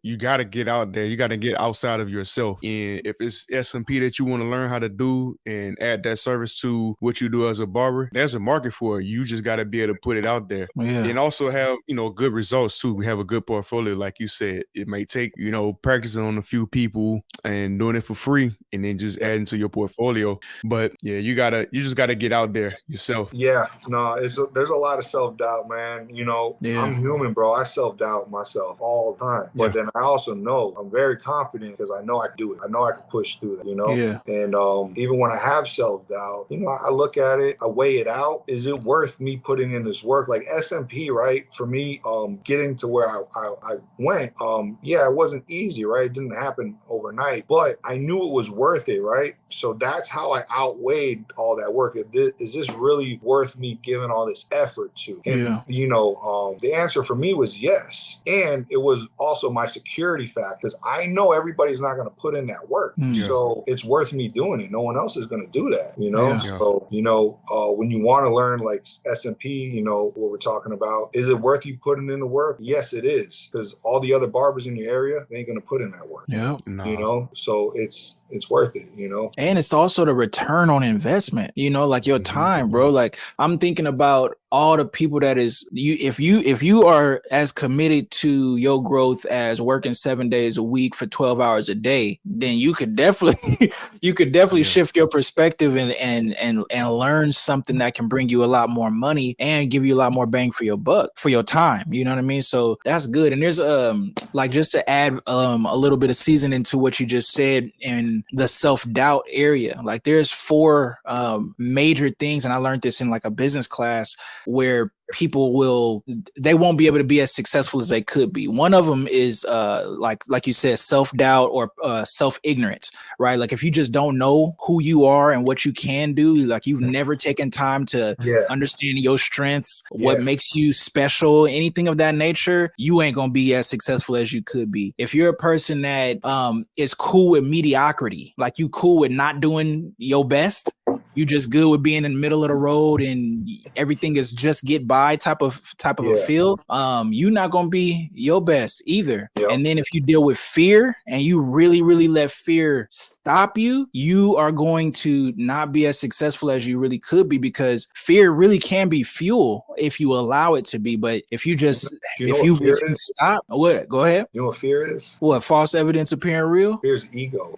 get out there. You gotta get outside of yourself. And if it's S&P that you want to learn how to do and add that service to what you do as a barber, there's a market for it. You just gotta be able to put it out there. Yeah. And also have, good results too. We have a good portfolio, like you said. It may take, practicing on a few people and doing it for free and then just adding to your portfolio. But yeah, you just gotta get out there yourself. Yeah. No, there's a lot of self-doubt, man. I'm human, bro. I self-doubt myself all the time. But then I also know I'm very confident because I know I can do it. I know I can push through that, you know? Yeah. And even when I have self-doubt, you know, I look at it, I weigh it out. Is it worth me putting in this work? Like SMP, right? For me, getting to where I went, yeah, it wasn't easy, right? It didn't happen overnight, but I knew it was worth it, right? So that's how I outweighed all that work. Is this really worth me giving all this effort to? And, you know, the answer for me was yes. And it was also my security factor because I know everybody's not going to put in that work. So it's worth me doing it. No one else is going to do that, you know? So, you know, when you want to learn like SMP, you know, what we're talking about, is it worth you putting in the work? Yes, it is. Because all the other barbers in your area, they ain't going to put in that work. You know, so it's worth it, you know? And it's also the return on investment, you know, like your time, bro. Like I'm thinking about all the people that is you, if you are as committed to your growth as working 7 days a week for 12 hours a day, then you could definitely shift your perspective and learn something that can bring you a lot more money and give you a lot more bang for your buck, for your time. You know what I mean? So that's good. And there's like, just to add a little bit of seasoning to what you just said in the self-doubt area, like there's 4 major things, and I learned this in like a business class, where people won't be able to be as successful as they could be. One of them is like you said, self-doubt or self-ignorance, right? Like if you just don't know who you are and what you can do, like you've never taken time to understand your strengths, what makes you special, anything of that nature, you ain't gonna be as successful as you could be. If you're a person that is cool with mediocrity, like you cool with not doing your best, you just good with being in the middle of the road and everything is just get by type of a feel, you're not gonna be your best either. And then if you deal with fear and you really let fear stop you, you are going to not be as successful as you really could be, because fear really can be fuel if you allow it to be. But if you just if you stop, what? Go ahead. You know what fear is? What? False evidence appearing real? Fear's ego.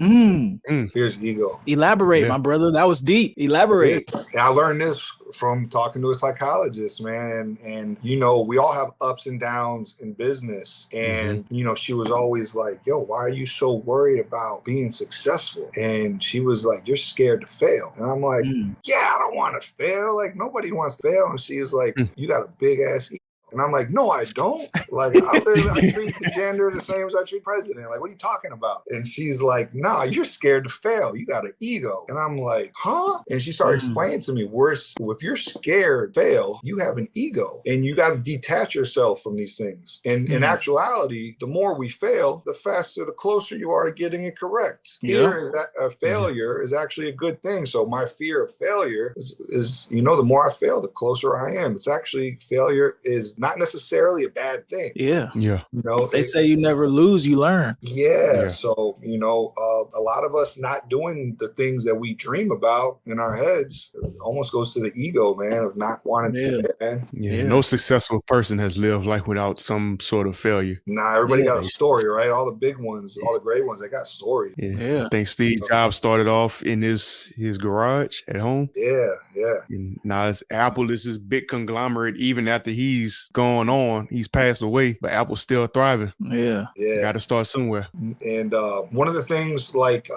Fear's ego. Elaborate, my brother. That was deep. Elaborate. I learned this from talking to a psychologist, man. And you know, we all have ups and downs in business. And, you know, she was always like, yo, why are you so worried about being successful? And she was like, you're scared to fail. And I'm like, yeah, I don't want to fail. Like, nobody wants to fail. And she was like, you got a big ass ego. And I'm like, no, I don't. Like, I treat the gender the same as I treat president. Like, what are you talking about? And she's like, nah, you're scared to fail. You got an ego. And I'm like, huh? And she started explaining to me, if you're scared to fail, you have an ego. And you got to detach yourself from these things. And in actuality, the more we fail, the faster, the closer you are to getting it correct. Fear is that a failure is actually a good thing. So my fear of failure is, you know, the more I fail, the closer I am. It's actually, failure is not necessarily a bad thing. You know, they say you never lose, you learn. So, you know, a lot of us not doing the things that we dream about in our heads almost goes to the ego, man, of not wanting to, man. No successful person has lived life without some sort of failure. Nah, everybody got a story, right? All the big ones, all the great ones, they got story. I think Steve Jobs started off in his garage at home. And now Apple is this big conglomerate. Even after he's gone on, he's passed away, but Apple's still thriving. Got to start somewhere. And one of the things, like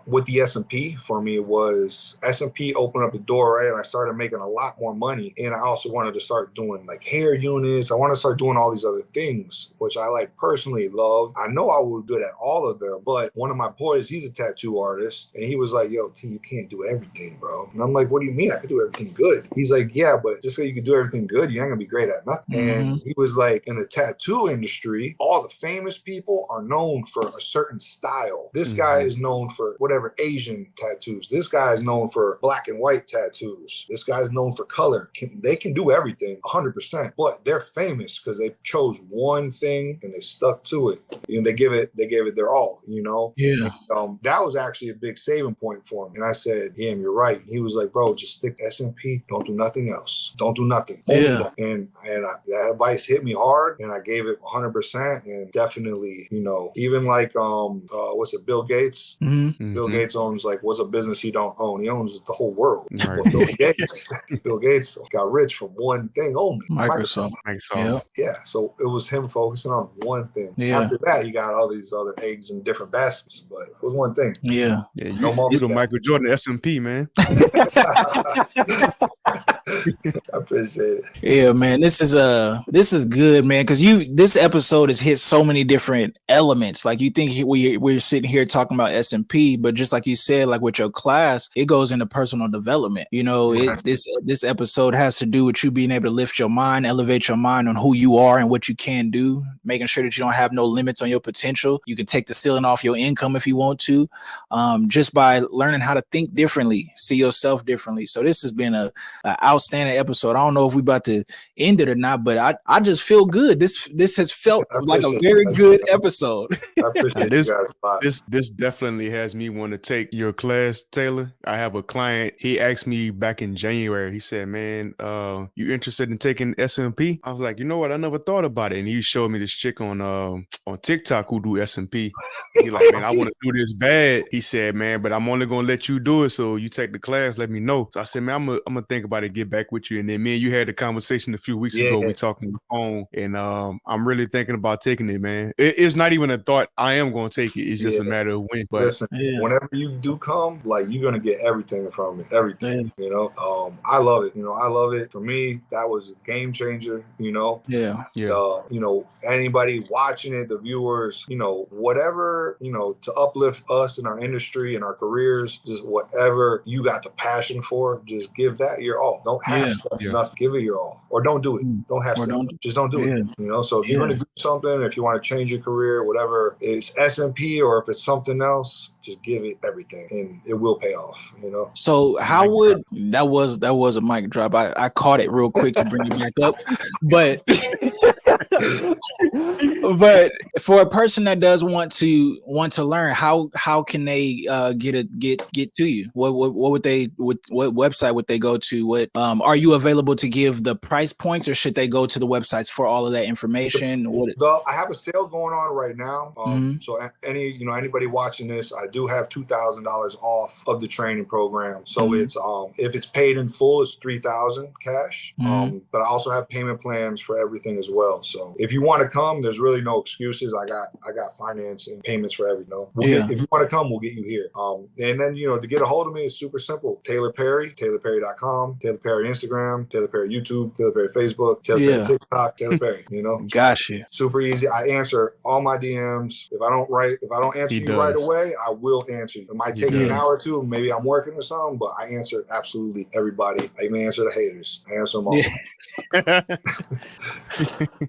with the SMP for me, was SMP opened up the door, right? And I started making a lot more money. And I also wanted to start doing like hair units. I want to start doing all these other things, which I like personally love. I know I was good at all of them, but one of my boys, he's a tattoo artist, and he was like, yo, T, you can't do everything, bro. And I'm like, what do you mean? I can do everything good. He's like, yeah, but just so you can do everything good, you ain't gonna be great at nothing. And he was like, in the tattoo industry, all the famous people are known for a certain style. This guy is known for whatever Asian tattoos. This guy is known for black and white tattoos. This guy is known for color. They can do everything 100%, but they're famous because they chose one thing and they stuck to it. You know, they gave it their all, you know? And, that was actually a big saving point for him. And I said, yeah, you're right. He was like, bro, just stick to SMP. Don't do nothing else. Don't do nothing. Only that. And that advice hit me hard, and I gave it 100%. And definitely, you know, even like what's it, Bill Gates? Mm-hmm. Bill Gates owns like, what's a business he don't own? He owns the whole world. Right. But Bill Gates got rich from one thing only, Microsoft. Yeah, so it was him focusing on one thing. Yeah. After that, he got all these other eggs in different baskets, but it was one thing. Yeah. Yeah, No more. You the Michael Jordan S&P, man. I appreciate it. Yeah, man, this is good, man, because this episode has hit so many different elements. Like, you think we're sitting here talking about S&P, but just like you said, like with your class, it goes into personal development. You know, this episode has to do with you being able to lift your mind, elevate your mind on who you are and what you can do, making sure that you don't have no limits on your potential. You can take the ceiling off your income if you want to, just by learning how to think differently, see yourself differently. So this has been a outstanding episode. I don't know if we about to end it or not, but I just feel good. This has felt like a very good episode. I appreciate you guys. This definitely has me want to take your class, Taylor. I have a client. He asked me back in January. He said, "Man, you interested in taking S&P?" I was like, "You know what? I never thought about it." And he showed me this chick on TikTok who do S&P. He like, "Man, I want to do this bad." He said, "Man, but I'm only gonna let you do it. So you take the class, let me know." So I said, "Man, I'm gonna think about it, get back with you." And then me and you had the conversation a few weeks ago. We talked on the phone, and I'm really thinking about taking it, man. It's not even a thought. I am gonna take it. It's just a matter of when. But listen, whenever you do come, like, you're gonna get everything from me. Everything. You know, I love it. You know, I love it. For me, that was a game changer. You know. You know, anybody watching it, the viewers, you know, whatever, you know, to uplift us in our industry and our careers, just whatever you got the passion for, just give that your all. Don't have stuff, nothing. Give it your all, or don't do it. Don't have stuff. Just don't do it. You know, so if you're going to do something, if you want to change your career, whatever, it's S&P or if it's something else, just give it everything, and it will pay off. You know. So how would that was a mic drop? I caught it real quick to bring you back up, but. But for a person that does want to learn, how can they get to you? What website would they go to? What are you available to give the price points, or should they go to the websites for all of that information? I have a sale going on right now. So anybody watching this, I do have $2,000 off of the training program. So it's if it's paid in full, it's $3,000 cash. But I also have payment plans for everything as well. So if you want to come, there's really no excuses. I got financing payments for everything. If you want to come, we'll get you here. And then, you know, to get a hold of me, it's super simple. Taylor Perry, TaylorPerry.com, Taylor Perry Instagram, Taylor Perry YouTube, Taylor Perry Facebook, Taylor Perry TikTok, Taylor Perry. You know, gotcha. Super easy. I answer all my DMs. If I don't answer you right away, I will answer you. It might take an hour or two. Maybe I'm working or something, but I answer absolutely everybody. I even answer the haters. I answer them all.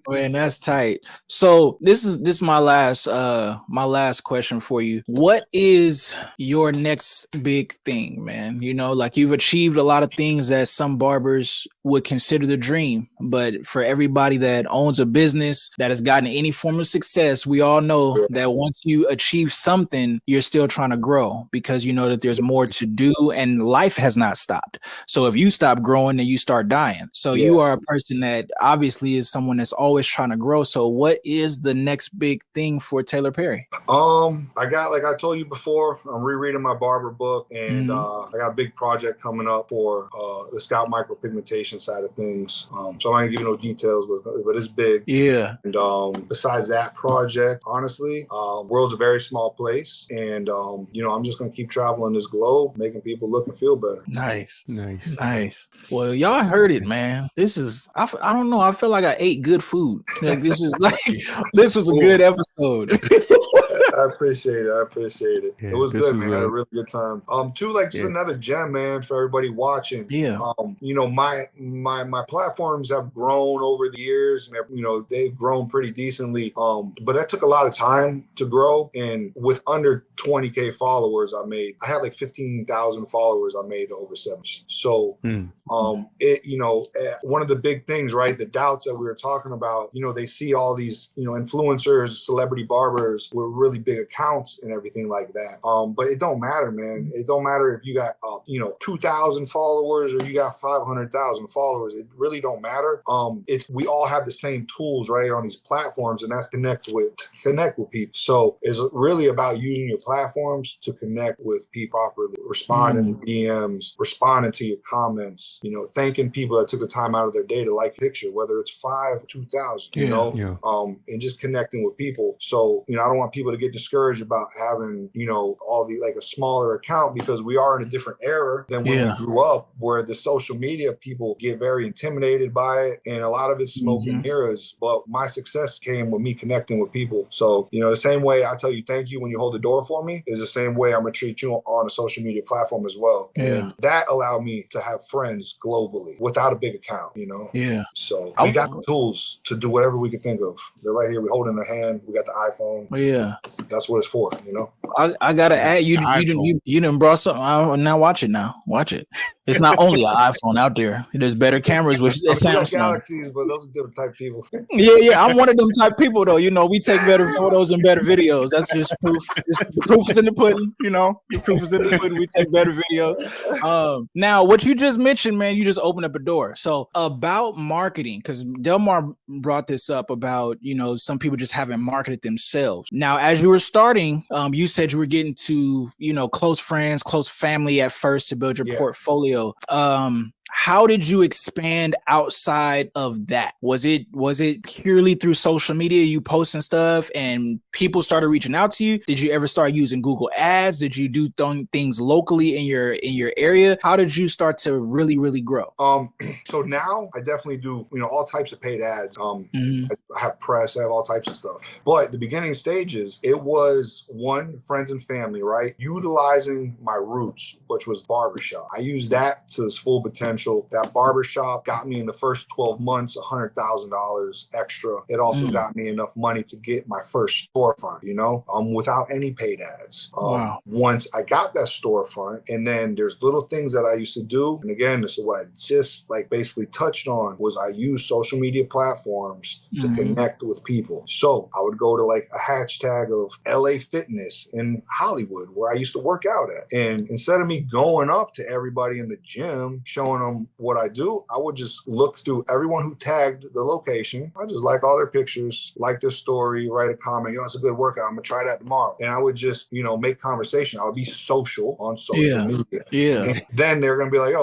Man, that's tight. So this is my last question for you. What is your next big thing, man? You know, like, you've achieved a lot of things that some barbers would consider the dream, but for everybody that owns a business that has gotten any form of success, we all know that once you achieve something, you're still trying to grow, because you know that there's more to do and life has not stopped. So if you stop growing, then you start dying. So you are a person that obviously is someone that's always trying to grow. So what is the next big thing for Taylor Perry? I got, like I told you before, I'm rereading my barber book, and I got a big project coming up for the scalp micropigmentation side of things. So I'm not gonna give you no details, but it's big. Yeah. And besides that project, honestly, world's a very small place, and you know, I'm just gonna keep traveling this globe, making people look and feel better. Nice. Well, y'all heard it, man. This is I don't know. I feel like I ate good food. Like, this was a good episode. I appreciate it. Yeah, it was good, man. I had a really good time. Just another gem, man, for everybody watching. Yeah. You know, my platforms have grown over the years, and you know, they've grown pretty decently. But that took a lot of time to grow. And with under 20K followers, I had like 15,000 followers. I made over 7. So, you know, one of the big things, right? The doubts that we were talking about. You know, they see all these, you know, influencers, celebrity barbers with really big accounts and everything like that. But it don't matter, man. It don't matter if you got 2,000 followers or you got 500,000 followers. It really don't matter. We all have the same tools right on these platforms, and that's connect with people. So it's really about using your platforms to connect with people properly, responding to DMs, responding to your comments, thanking people that took the time out of their day to like your picture, whether it's 5 or 2,000, and just connecting with people. So, I don't want people to get discouraged about having, all the like a smaller account, because we are in a different era than when we grew up, where the social media people get very intimidated by it, and a lot of it's smoke and mirrors. But my success came with me connecting with people. So, the same way I tell you thank you when you hold the door for me is the same way I'm gonna treat you on a social media platform as well. And that allowed me to have friends globally without a big account, So we got the tools to do whatever we could think of. They're right here. We hold in their hand. We got the iPhone. That's what it's for, I gotta add, you done brought something. Now watch it. Watch it. It's not only an iPhone out there. There's better cameras with Samsung. Galaxies, but those are different type people. Yeah. I'm one of them type people though. We take better photos and better videos. That's just proof. The proof is in the pudding. The proof is in the pudding. We take better videos. Now, what you just mentioned, man, you just opened up a door. So about marketing, because Delmar brought this up about some people just haven't marketed themselves. Now, as you were starting, you said you were getting to close friends, close family at first to build your portfolio. How did you expand outside of that? Was it purely through social media, you posting stuff and people started reaching out to you? Did you ever start using Google Ads? Did you do things locally in your area? How did you start to really, really grow? So now I definitely do, all types of paid ads. I have press, I have all types of stuff. But the beginning stages, it was friends and family, right? Utilizing my roots, which was barbershop. I used that to its full potential. That barbershop got me in the first 12 months $100,000 extra. It also got me enough money to get my first storefront, without any paid ads. Once I got that storefront, and then there's little things that I used to do. And again, this is what I just basically touched on, was I use social media platforms to connect with people. So I would go to a hashtag of LA Fitness in Hollywood, where I used to work out at. And instead of me going up to everybody in the gym, showing them what I do, I would just look through everyone who tagged the location. I just like all their pictures, like their story, write a comment, it's a good workout, I'm gonna try that tomorrow. And I would just, make conversation. I would be social on social media. And then they're gonna be like,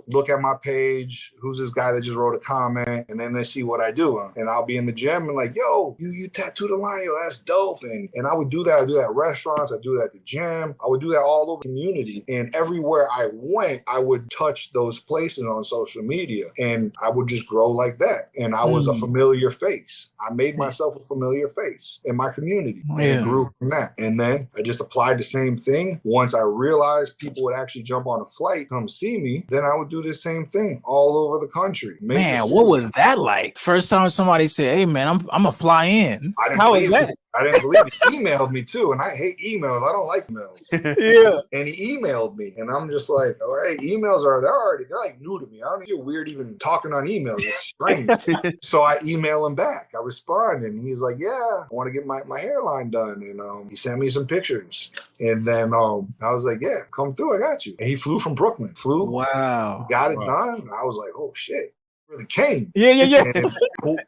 look at my page, who's this guy that just wrote a comment? And then they see what I do. And I'll be in the gym and you tattooed a line, that's dope. And I would do that. I do that at restaurants, I do that at the gym, I would do that all over the community. And everywhere I went, I would touch those places on social media, and I would just grow like that. And I was a familiar face. I made myself a familiar face in my community, and it grew from that. And then I just applied the same thing. Once I realized people would actually jump on a flight, come see me, then I would do the same thing all over the country. Man, what was that like? First time somebody said, "Hey, man, I'm gonna fly in." How is that? I didn't believe it. He emailed me too, and I hate emails. I don't like emails. And he emailed me, and I'm just like, all right, emails they're new to me. I don't feel weird even talking on emails. It's strange. So I email him back. I respond, and he's like, yeah, I want to get my hairline done. And he sent me some pictures. And then I was like, yeah, come through. I got you. And he flew from Brooklyn. Wow. Got it done. I was like, oh, shit. Really came. Yeah.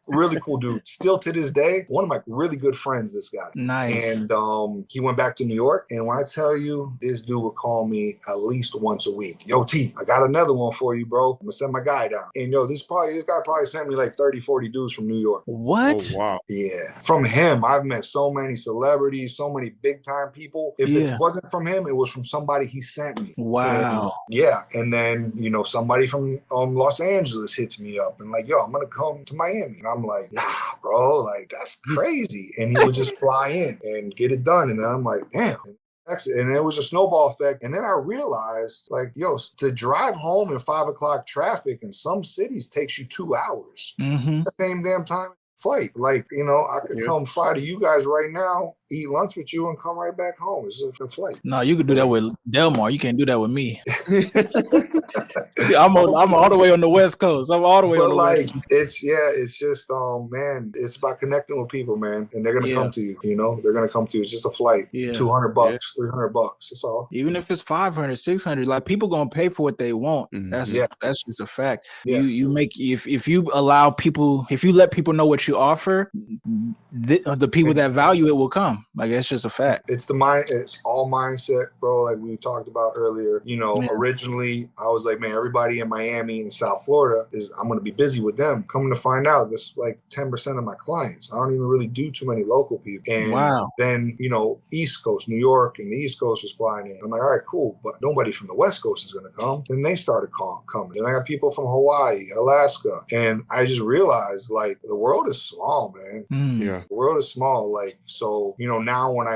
Really cool dude. Still to this day, one of my really good friends, this guy. Nice. And he went back to New York. And when I tell you, this dude would call me at least once a week. Yo, T, I got another one for you, bro. I'm gonna send my guy down. And this guy probably sent me 30, 40 dudes from New York. What? Oh, wow. Yeah. From him, I've met so many celebrities, so many big time people. If it wasn't from him, it was from somebody he sent me. Wow. And then, somebody from Los Angeles hits me up and yo, I'm gonna come to Miami. And I'm like, nah, bro, that's crazy. And he would just fly in and get it done. And then I'm like, damn. And it was a snowball effect. And then I realized, to drive home in 5 o'clock traffic in some cities takes you 2 hours. The same damn time flight. Like, I could come fly to you guys right now, eat lunch with you, and come right back home. It's a flight. No, you could do that with Delmar. You can't do that with me. I'm all the way on the West Coast. I'm all the way on the West Coast. It's just man, it's about connecting with people, man, and they're gonna come to you. They're gonna come to you. It's just a flight. $200, $300. That's all. Even if it's 500, 600, like people gonna pay for what they want. That's just a fact. You make if you allow people, if you let people know what you offer, the people that value it will come. Like that's just a fact. It's it's all mindset, bro. Like we talked about earlier. Originally I was like, man, everybody in Miami and South Florida I'm gonna be busy with them. Coming to find out, this is like 10% of my clients. I don't even really do too many local people. And then East Coast, New York, and the East Coast was flying in. I'm like, all right, cool, but nobody from the West Coast is gonna come. Then they started coming. Then I got people from Hawaii, Alaska, and I just realized like the world is small, man. The world is small. Like, so now when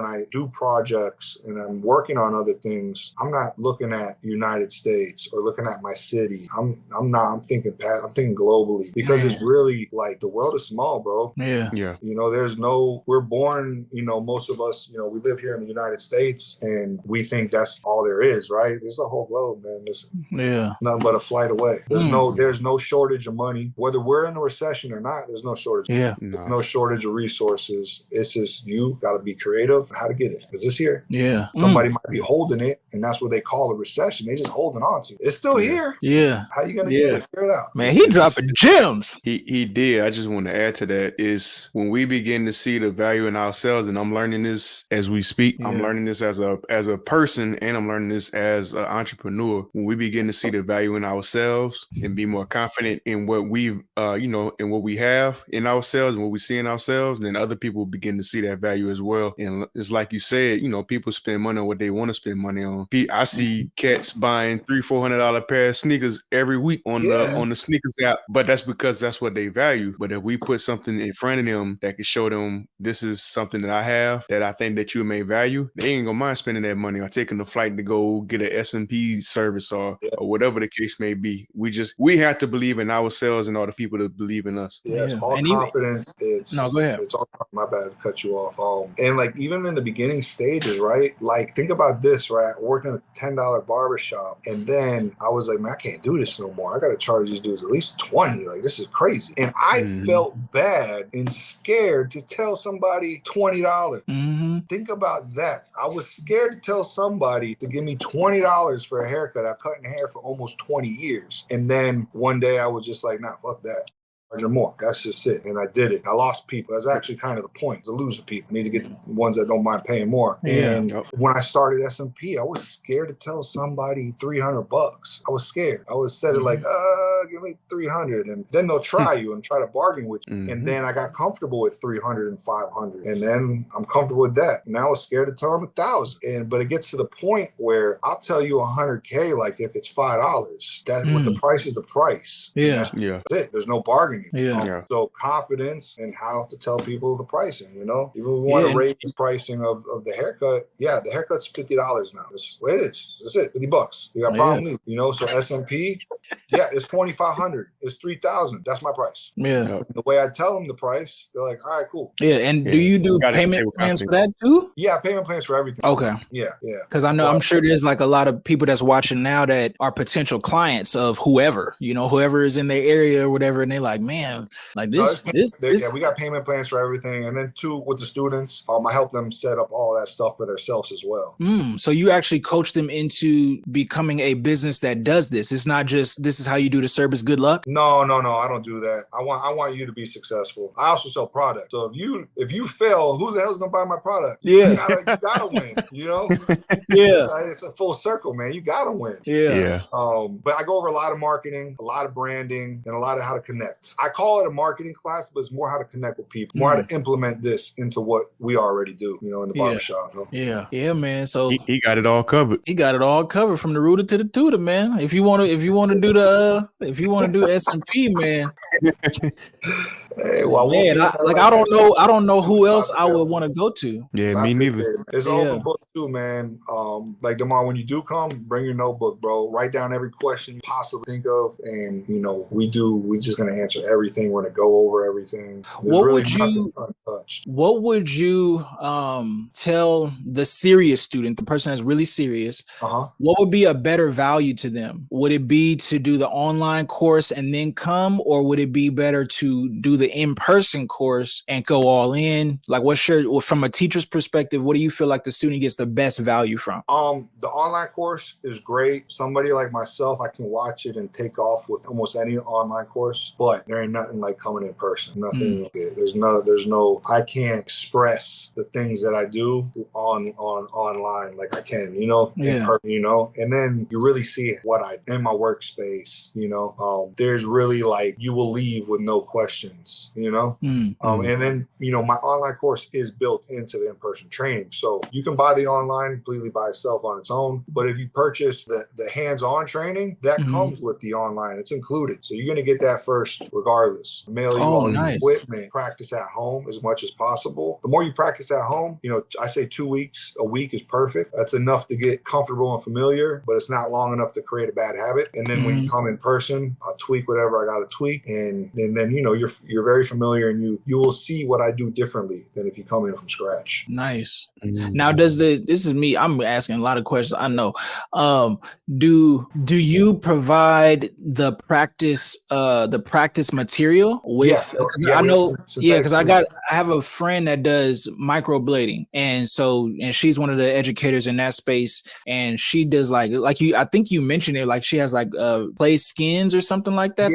I do projects and I'm working on other things, I'm not looking at United States or looking at my city. I'm thinking globally, because it's really like the world is small, bro. We're born, most of us, we live here in the United States and we think that's all there is, right? There's a whole globe, man. There's nothing but a flight away. There's no shortage of money. Whether we're in a recession or not, there's no shortage. No shortage of resources. It's just you got to be creative how to get it, because it's here. Somebody might be holding it, and that's what they call a recession. They just holding on to it. It's still here. How you gonna get it? Figure it out. Man, he dropping gems. He did. I just want to add to that is when we begin to see the value in ourselves, and I'm learning this as we speak. I'm learning this as a person, and I'm learning this as an entrepreneur. When we begin to see the value in ourselves and be more confident in what we in what we have in ourselves and what we see in ourselves, then other people begin to see that value as well. And it's like you said, people spend money on what they want to spend money on. I see cats buying $300-$400 pair of sneakers every week on the sneakers app, but that's because that's what they value. But if we put something in front of them that can show them this is something that I have that I think that you may value, they ain't gonna mind spending that money or taking the flight to go get an S&P service or whatever the case may be. We have to believe in ourselves and all the people that believe in us. It's all confidence. Go ahead. It's all, my bad to cut you off. And like even in the beginning stages, right? Like think about this, right? I worked in a $10 barber shop, and then I was like, man, I can't do this no more. I gotta charge these dudes at least $20. Like this is crazy. And I felt bad and scared to tell somebody $20. Think about that. I was scared to tell somebody to give me $20 for a haircut. I've cut hair for almost 20 years. And then one day I was just like, nah, fuck that. Or more. That's just it. And I did it. I lost people. That's actually kind of the point, to lose the people. I need to get the ones that don't mind paying more. And when I started S&P, I was scared to tell somebody $300. I was scared. I was said it like, give me 300. And then they'll try you and try to bargain with you. And then I got comfortable with 300 and 500. And then I'm comfortable with that. Now I was scared to tell them 1,000. But it gets to the point where I'll tell you 100K, like if it's $5, that's what the price is, the price. That's it. There's no bargaining. So confidence in how to tell people the pricing, Even if we want to raise the pricing of the haircut, the haircut's $50 now. That's what it is. That's it, $50. You got a problem, So S&P, it's $2,500. It's $3,000. That's my price. The way I tell them the price, they're like, all right, cool. And do you do payment plans for that too? Yeah, payment plans for everything. Okay. Because I'm sure there's like a lot of people that's watching now that are potential clients of whoever, whoever is in their area or whatever, and they're like, man, like this. We got payment plans for everything. And then too, with the students, I help them set up all that stuff for themselves as well. So you actually coach them into becoming a business that does this. It's not just, this is how you do the service. Good luck. No, I don't do that. I want you to be successful. I also sell products. So if you fail, who the hell's gonna buy my product? You gotta win, It's a full circle, man. You gotta win. But I go over a lot of marketing, a lot of branding, and a lot of how to connect. I call it a marketing class, but it's more how to connect with people, more how to implement this into what we already do, in the barbershop. Yeah, man. So he got it all covered. He got it all covered from the rooter to the tutor, man. If you want to do S&P, man. Hey, I don't know who else I would want to go to. Yeah, me neither. It's an open book too, man. Like Delmar, when you do come, bring your notebook, bro. Write down every question you possibly think of, and we're just gonna answer everything. We're gonna go over everything. There's really nothing untouched. What would you tell the serious student, the person that's really serious? What would be a better value to them? Would it be to do the online course and then come, or would it be better to do the in-person course and go all in? Like, from a teacher's perspective, what do you feel like the student gets the best value from? The online course is great. Somebody like myself, I can watch it and take off with almost any online course, but there ain't nothing like coming in person. Nothing. There's no, I can't express the things that I do on online like I can, in person, and then you really see what I in my workspace, there's really like, you will leave with no questions, and then, my online course is built into the in-person training. So you can buy the online completely by itself on its own, but if you purchase the hands-on training, that comes with the online. It's included. So you're going to get that first regardless. Mail you all your equipment, practice at home as much as possible. The more you practice at home, I say 2 weeks, a week is perfect. That's enough to get comfortable and familiar, but it's not long enough to create a bad habit. And then when you come in person, I'll tweak whatever I got to tweak. And then, you're very familiar, and you will see what I do differently than if you come in from scratch. Nice. Now, this is me, I'm asking a lot of questions, I know. Do you provide the practice material with? Because I have a friend that does microblading, and she's one of the educators in that space, and she does like you, I think you mentioned it, like she has like play skins or something like that.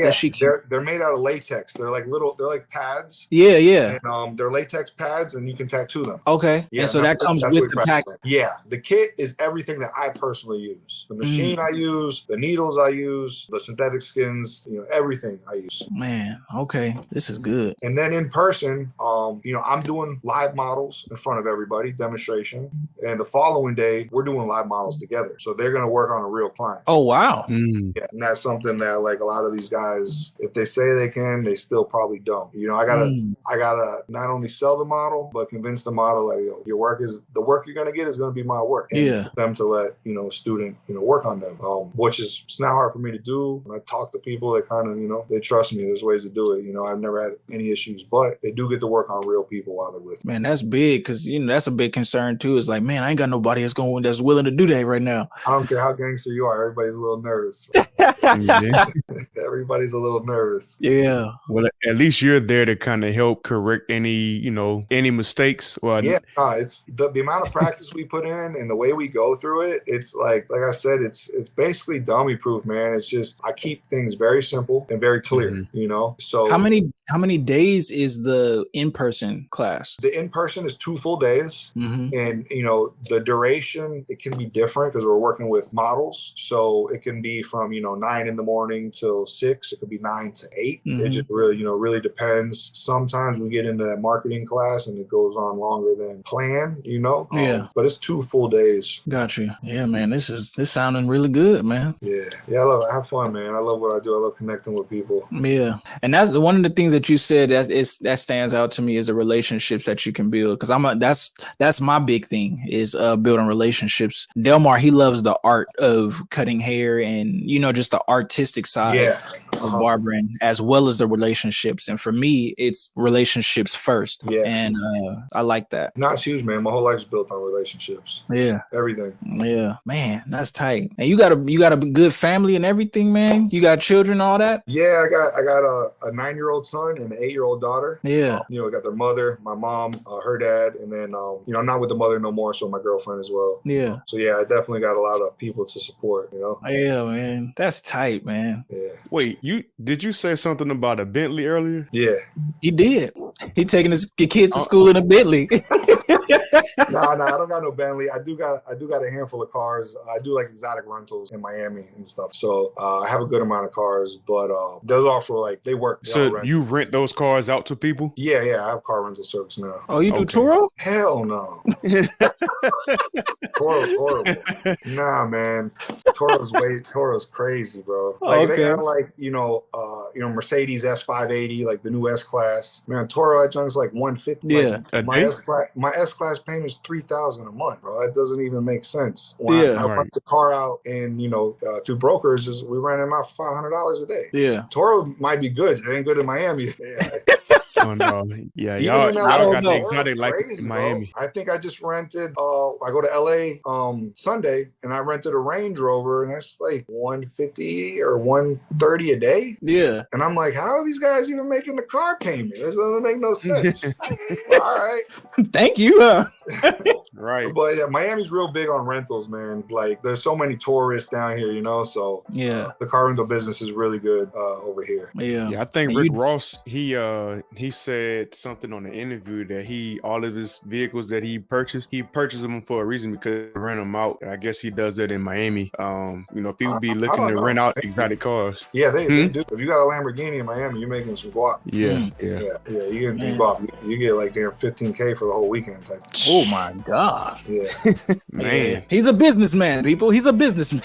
They're made out of latex. They're like pads. Yeah. And they're latex pads, and you can tattoo them. Okay. Yeah, and so that comes with the pack. Yeah, the kit is everything that I personally use. The machine I use, the needles I use, the synthetic skins, everything I use. Man, okay, this is good. And then in person, I'm doing live models in front of everybody, demonstration. And the following day, we're doing live models together. So they're going to work on a real client. Oh, wow. Yeah, and that's something that like a lot of these guys, if they say they can, they still probably don't. I gotta not only sell the model, but convince the model that your work is the work you're gonna get is gonna be my work. And them to let a student work on them, which is, it's not hard for me to do. When I talk to people, they kind of they trust me. There's ways to do it. I've never had any issues, but they do get to work on real people while they're with me. Man, that's big, because that's a big concern too. It's like, man, I ain't got nobody that's willing to do that right now. I don't care how gangster you are, everybody's a little nervous. Everybody's a little nervous. Yeah. Well, at least you're there to kind of help correct any mistakes. Well, it's the amount of practice we put in and the way we go through it. It's like I said, it's basically dummy proof, man. It's just, I keep things very simple and very clear, So how many days is the in-person class? The in-person is 2 full days. And the duration, it can be different because we're working with models. So it can be from 9 in the morning till 6. It could be 9 to 8. It just really depends. Sometimes we get into that marketing class and it goes on longer than planned, but it's 2 full days. Gotcha. Yeah, man, this sounding really good, man. Yeah, I have fun, man. I love what I do. I love connecting with people. Yeah, and that's one of the things that you said that stands out to me is the relationships that you can build. Because that's my big thing is building relationships. Delmar, he loves the art of cutting hair and just the artistic side of barbering, as well as the relationships. And for me, it's relationships first. Yeah, and I like that. That's huge, man. My whole life's built on relationships. Yeah, everything. Yeah, man, that's tight. And you got a good family and everything, man. You got children, all that. Yeah, I got a 9-year-old son and an 8-year-old daughter. Yeah, I got their mother, my mom, her dad, and then I'm not with the mother no more, so my girlfriend as well. Yeah. So yeah, I definitely got a lot of people to support. Yeah, man, that's tight, man. Yeah. Wait, did you say something about a Bentley earlier? Yeah, he did. He taking his kids to school in a Bentley. No, I don't got no Bentley. I do got a handful of cars. I do like exotic rentals in Miami and stuff. So I have a good amount of cars, but those are for they work. So you rent those cars out to people? Yeah, I have car rental service now. Oh, you do Toro? Hell no. Toro's horrible. Nah, man. Toro's crazy, bro. They got Mercedes S580, like the new S class. Man, Toro, that junk's like 150. Yeah. Like, my S class payment is $3,000 a month, bro. That doesn't even make sense. When I rent the car out and through brokers, we ran them out for $500 a day. Yeah. Toro might be good. It ain't good in Miami. Oh no. Yeah, y'all got the exotic like crazy, Miami. Bro. I think I just rented. I go to LA Sunday, and I rented a Range Rover, and that's like $150 or $130 a day. Yeah. And I'm like, how are these guys even making the car payment? This doesn't make no sense. All right. Thank you. Right. But yeah, Miami's real big on rentals, man. Like, there's so many tourists down here, so the car rental business is really good over here. Yeah, I think Rick Ross, he said something on the interview that all of his vehicles that he purchased them for a reason, because he rent them out. I guess he does that in Miami. People be looking to rent out exotic cars. Yeah, they do. If you got a Lamborghini in Miami, you're making some guap. Yeah. You get some guap. You get like damn $15K for the whole weekend type. Oh my God. Yeah. Man. He's a businessman, people. He's a businessman.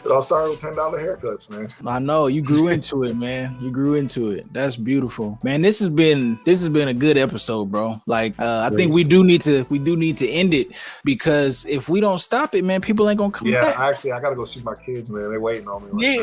I'll start with $10 haircuts, man. I know you grew into it, man. You grew into it. That's beautiful, man. This has been a good episode, bro. Like, I think we do need to end it, because if we don't stop it, man, people ain't gonna come back. Yeah, actually, I gotta go see my kids, man. They waiting on me.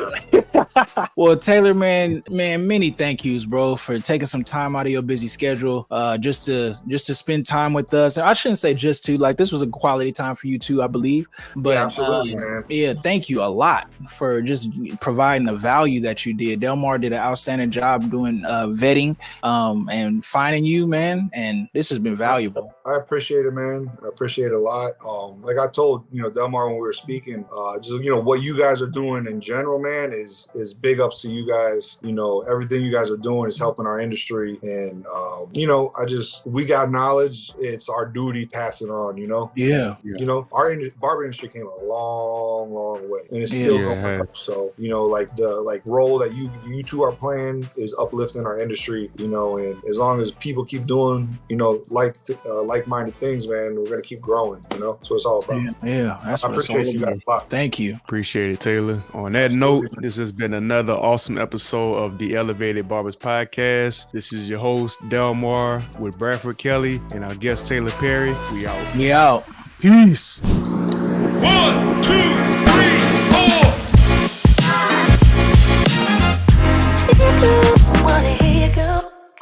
Well, Taylor, man, many thank yous, bro, for taking some time out of your busy schedule, just to spend time with us. And I shouldn't say just to, like, this was a quality time for you too, I believe. But yeah, absolutely, man. Yeah, thank you a lot for just providing the value that you did. Delmar did an outstanding job doing vetting and finding you, man. And this has been valuable. I appreciate it, man. I appreciate it a lot. Like I told Delmar when we were speaking, just what you guys are doing in general, man, is big ups to you guys. Everything you guys are doing is helping our industry, and we got knowledge. It's our duty to pass it on. Yeah. Our barber industry came a long, long way, and it's still going up. So like the role that you two are playing is uplifting our industry. And as long as people keep doing like-minded things, man, we're gonna keep growing. So it's all about. Yeah, that's I appreciate you guys a lot. Thank you. Appreciate it, Taylor. On that note, this has been another awesome episode of the Elevated Barbers Podcast. This is your host, Delmar, with Bradford Kelly, and our guest, Taylor Perry. We out. Peace. 1, 2